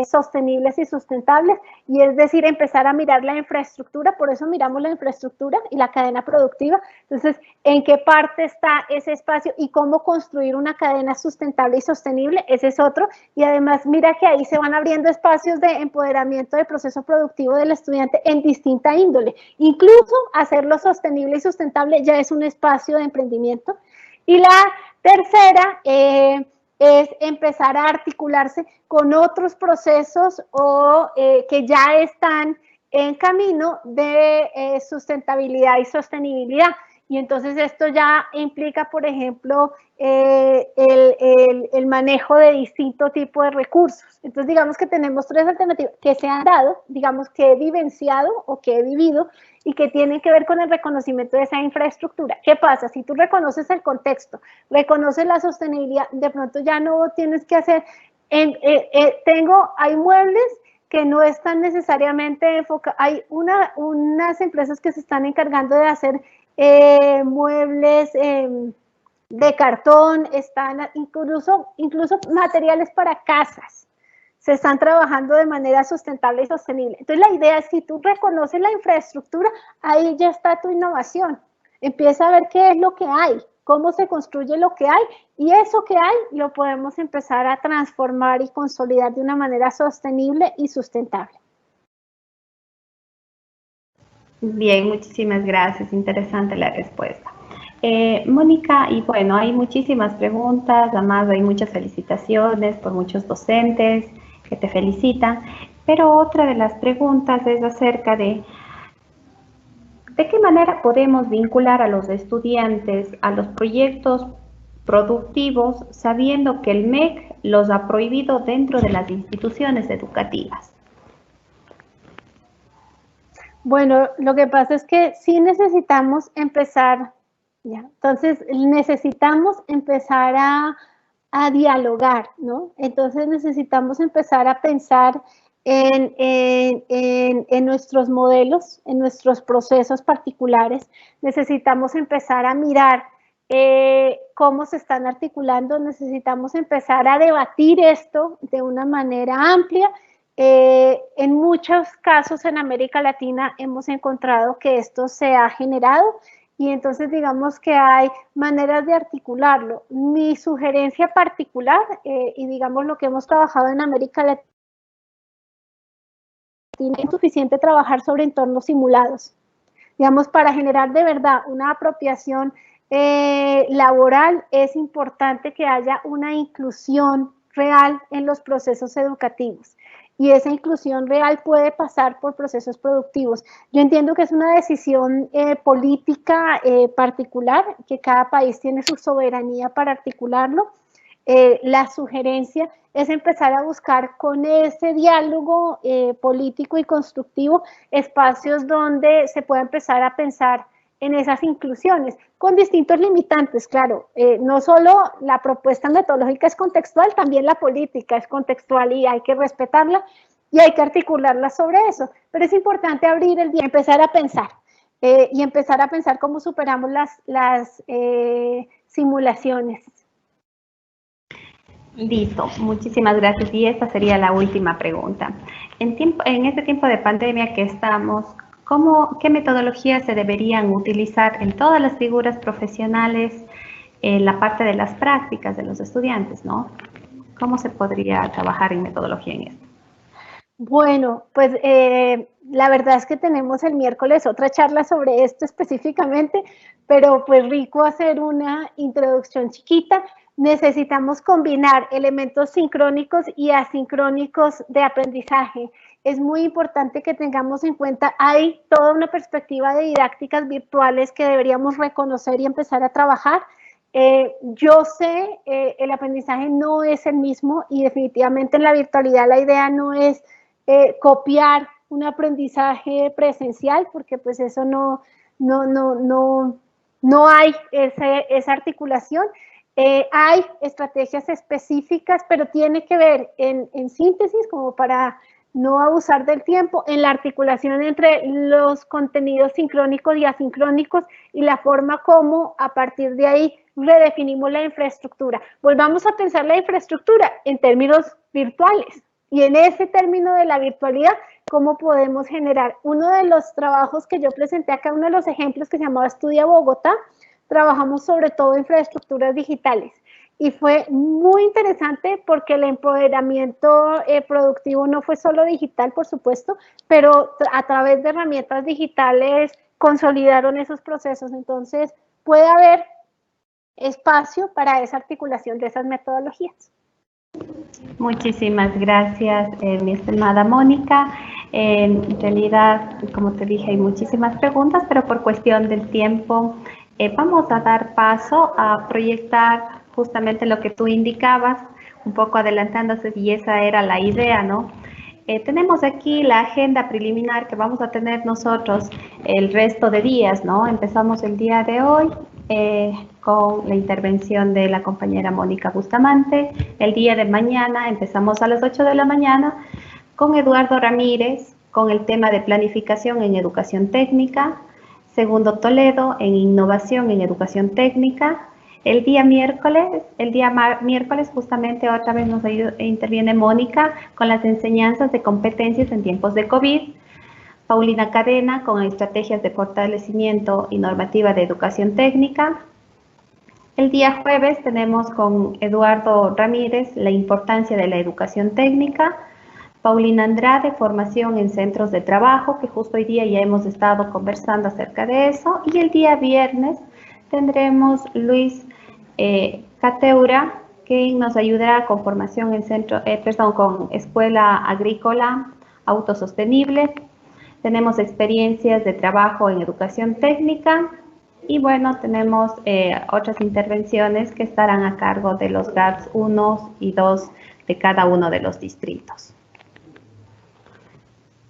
sostenibles y sustentables, y es decir, empezar a mirar la infraestructura, por eso miramos la infraestructura y la cadena productiva. Entonces, ¿en qué parte está ese espacio y cómo construir una cadena sustentable y sostenible? Ese es otro, y además mira que ahí se van abriendo espacios de empoderamiento del proceso productivo del estudiante en distinta índole, incluso hacerlo sostenible y sustentable ya es un espacio de emprendimiento. Y la tercera es empezar a articularse con otros procesos que ya están en camino de sustentabilidad y sostenibilidad. Y entonces esto ya implica, por ejemplo, el manejo de distintos tipos de recursos. Entonces, digamos que tenemos 3 alternativas que se han dado, digamos que he vivenciado o que he vivido y que tienen que ver con el reconocimiento de esa infraestructura. ¿Qué pasa? Si tú reconoces el contexto, reconoces la sostenibilidad, de pronto ya no tienes que hacer, hay muebles que no están necesariamente enfocados, hay unas empresas que se están encargando de hacer muebles de cartón, están incluso materiales para casas, se están trabajando de manera sustentable y sostenible. Entonces la idea es, si tú reconoces la infraestructura, ahí ya está tu innovación. Empieza a ver qué es lo que hay, cómo se construye lo que hay, y eso que hay lo podemos empezar a transformar y consolidar de una manera sostenible y sustentable. Bien, muchísimas gracias. Interesante la respuesta. Mónica, y bueno, hay muchísimas preguntas, además hay muchas felicitaciones por muchos docentes que te felicitan, pero otra de las preguntas es acerca de qué manera podemos vincular a los estudiantes a los proyectos productivos sabiendo que el MEC los ha prohibido dentro de las instituciones educativas. Bueno, lo que pasa es que sí necesitamos empezar, ¿ya? Entonces necesitamos empezar a dialogar, ¿no? Entonces necesitamos empezar a pensar en nuestros modelos, en nuestros procesos particulares. Necesitamos empezar a mirar cómo se están articulando, necesitamos empezar a debatir esto de una manera amplia. En muchos casos en América Latina hemos encontrado que esto se ha generado y entonces digamos que hay maneras de articularlo. Mi sugerencia particular, y digamos lo que hemos trabajado en América Latina, es suficiente trabajar sobre entornos simulados, digamos, para generar de verdad una apropiación laboral. Es importante que haya una inclusión real en los procesos educativos. Y esa inclusión real puede pasar por procesos productivos. Yo entiendo que es una decisión política particular, que cada país tiene su soberanía para articularlo. La sugerencia es empezar a buscar con ese diálogo político y constructivo espacios donde se pueda empezar a pensar en esas inclusiones, con distintos limitantes, claro. No solo la propuesta metodológica es contextual, también la política es contextual y hay que respetarla y hay que articularla sobre eso. Pero es importante abrir el día, empezar a pensar y empezar a pensar cómo superamos las simulaciones. Listo, muchísimas gracias. Y esta sería la última pregunta. En este tiempo de pandemia que estamos, ¿qué metodologías se deberían utilizar en todas las figuras profesionales, en la parte de las prácticas de los estudiantes, ¿no? ¿Cómo se podría trabajar en metodología en esto? Bueno, pues la verdad es que tenemos el miércoles otra charla sobre esto específicamente, pero pues rico hacer una introducción chiquita. Necesitamos combinar elementos sincrónicos y asincrónicos de aprendizaje. Es muy importante que tengamos en cuenta, hay toda una perspectiva de didácticas virtuales que deberíamos reconocer y empezar a trabajar. Yo sé, el aprendizaje no es el mismo y definitivamente en la virtualidad la idea no es copiar un aprendizaje presencial, porque pues eso no hay esa articulación. Hay estrategias específicas, pero tiene que ver en síntesis, como para no abusar del tiempo, en la articulación entre los contenidos sincrónicos y asincrónicos y la forma como a partir de ahí redefinimos la infraestructura. Volvamos a pensar la infraestructura en términos virtuales y en ese término de la virtualidad, ¿cómo podemos generar? Uno de los trabajos que yo presenté acá, uno de los ejemplos que se llamaba Estudia Bogotá, trabajamos sobre todo infraestructuras digitales y fue muy interesante porque el empoderamiento productivo no fue solo digital, por supuesto, pero a través de herramientas digitales consolidaron esos procesos. Entonces puede haber espacio para esa articulación de esas metodologías. Muchísimas gracias, mi estimada Mónica. En realidad, como te dije, hay muchísimas preguntas, pero por cuestión del tiempo Vamos a dar paso a proyectar justamente lo que tú indicabas, un poco adelantándose, y esa era la idea, ¿no? Tenemos aquí la agenda preliminar que vamos a tener nosotros el resto de días, ¿no? Empezamos el día de hoy con la intervención de la compañera Mónica Bustamante. El día de mañana empezamos a las 8 de la mañana con Eduardo Ramírez, con el tema de planificación en educación técnica. Segundo Toledo en innovación en educación técnica. El día miércoles justamente otra vez nos interviene Mónica con las enseñanzas de competencias en tiempos de COVID. Paulina Cadena con estrategias de fortalecimiento y normativa de educación técnica. El día jueves tenemos con Eduardo Ramírez la importancia de la educación técnica. Paulina Andrade, formación en centros de trabajo, que justo hoy día ya hemos estado conversando acerca de eso. Y el día viernes tendremos Luis Cateura, que nos ayudará con formación en con escuela agrícola autosostenible. Tenemos experiencias de trabajo en educación técnica. Y bueno, tenemos otras intervenciones que estarán a cargo de los GATS 1 y 2 de cada uno de los distritos.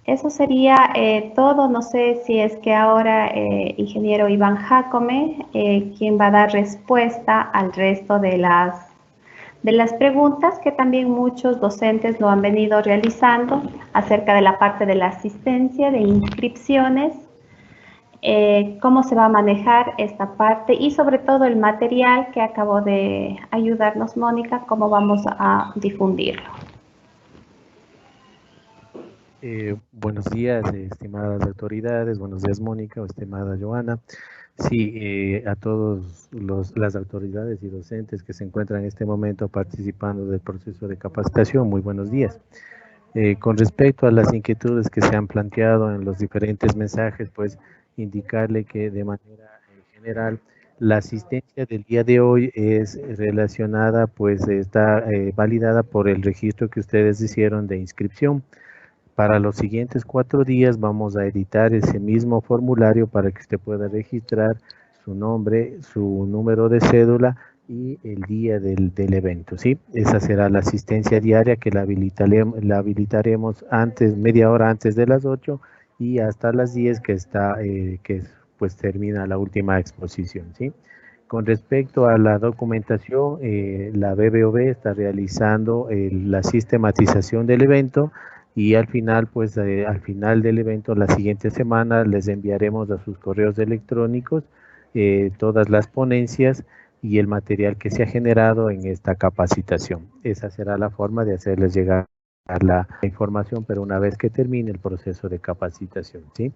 Eso sería todo. No sé si es que ahora ingeniero Iván Jacome, quien va a dar respuesta al resto de las preguntas que también muchos docentes lo han venido realizando acerca de la parte de la asistencia, de inscripciones, cómo se va a manejar esta parte y sobre todo el material que acabó de ayudarnos Mónica, cómo vamos a difundirlo. Buenos días, estimadas autoridades, buenos días Mónica o estimada Joana. Sí, a todos las autoridades y docentes que se encuentran en este momento participando del proceso de capacitación, muy buenos días. Con respecto a las inquietudes que se han planteado en los diferentes mensajes, pues indicarle que de manera general la asistencia del día de hoy es relacionada, pues está validada por el registro que ustedes hicieron de inscripción. Para los siguientes 4 días vamos a editar ese mismo formulario para que usted pueda registrar su nombre, su número de cédula y el día del evento, ¿sí? Esa será la asistencia diaria que la habilitaremos media hora antes de las 8 y hasta las 10 pues termina la última exposición, ¿sí? Con respecto a la documentación, la BBOB está realizando la sistematización del evento. Y al final, pues al final del evento, la siguiente semana, les enviaremos a sus correos electrónicos todas las ponencias y el material que se ha generado en esta capacitación. Esa será la forma de hacerles llegar la información, pero una vez que termine el proceso de capacitación, ¿sí?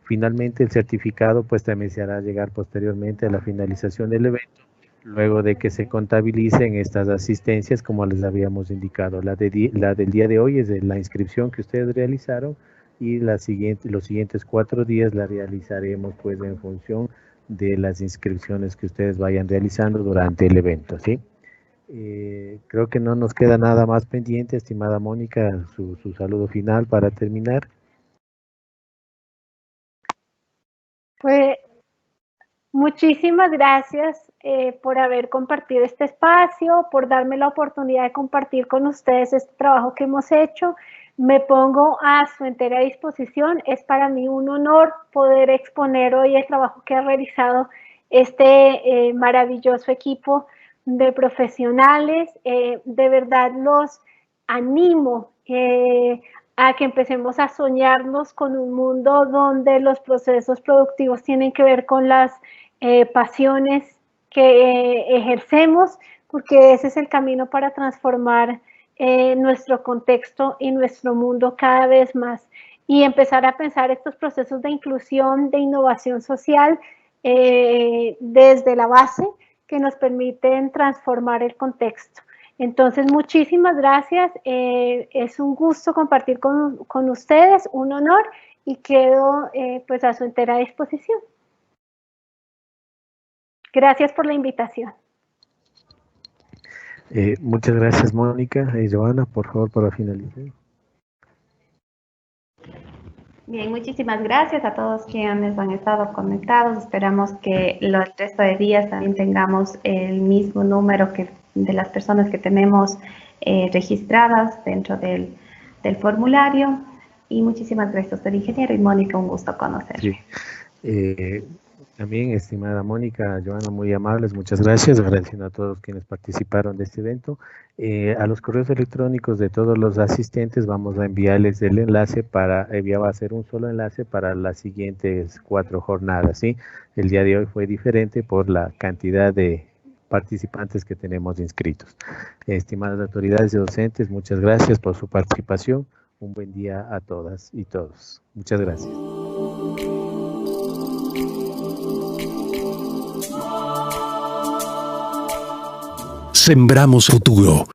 Finalmente, el certificado pues también se hará llegar posteriormente a la finalización del evento, luego de que se contabilicen estas asistencias, como les habíamos indicado. La del día de hoy es de la inscripción que ustedes realizaron y los siguientes 4 días la realizaremos pues en función de las inscripciones que ustedes vayan realizando durante el evento, ¿sí? Creo que no nos queda nada más pendiente, estimada Mónica, su saludo final para terminar. Pues muchísimas gracias por haber compartido este espacio, por darme la oportunidad de compartir con ustedes este trabajo que hemos hecho. Me pongo a su entera disposición. Es para mí un honor poder exponer hoy el trabajo que ha realizado este maravilloso equipo de profesionales. De verdad los animo a que empecemos a soñarnos con un mundo donde los procesos productivos tienen que ver con las pasiones que ejercemos, porque ese es el camino para transformar nuestro contexto y nuestro mundo cada vez más y empezar a pensar estos procesos de inclusión, de innovación social desde la base que nos permiten transformar el contexto. Entonces, muchísimas gracias. Es un gusto compartir con ustedes, un honor, y quedo pues a su entera disposición. Gracias por la invitación. Muchas gracias, Mónica. Joana, por favor, para finalizar. Bien, muchísimas gracias a todos quienes han estado conectados. Esperamos que el resto de días también tengamos el mismo número de las personas que tenemos registradas dentro del formulario. Y muchísimas gracias, doctor ingeniero. Y Mónica, un gusto conocerle. Sí. También, estimada Mónica, Joana, muy amables, muchas gracias, agradeciendo a todos quienes participaron de este evento. A los correos electrónicos de todos los asistentes vamos a enviarles el enlace va a ser un solo enlace para las siguientes 4 jornadas, ¿sí? El día de hoy fue diferente por la cantidad de participantes que tenemos inscritos. Estimadas autoridades y docentes, muchas gracias por su participación. Un buen día a todas y todos. Muchas gracias. Sembramos futuro.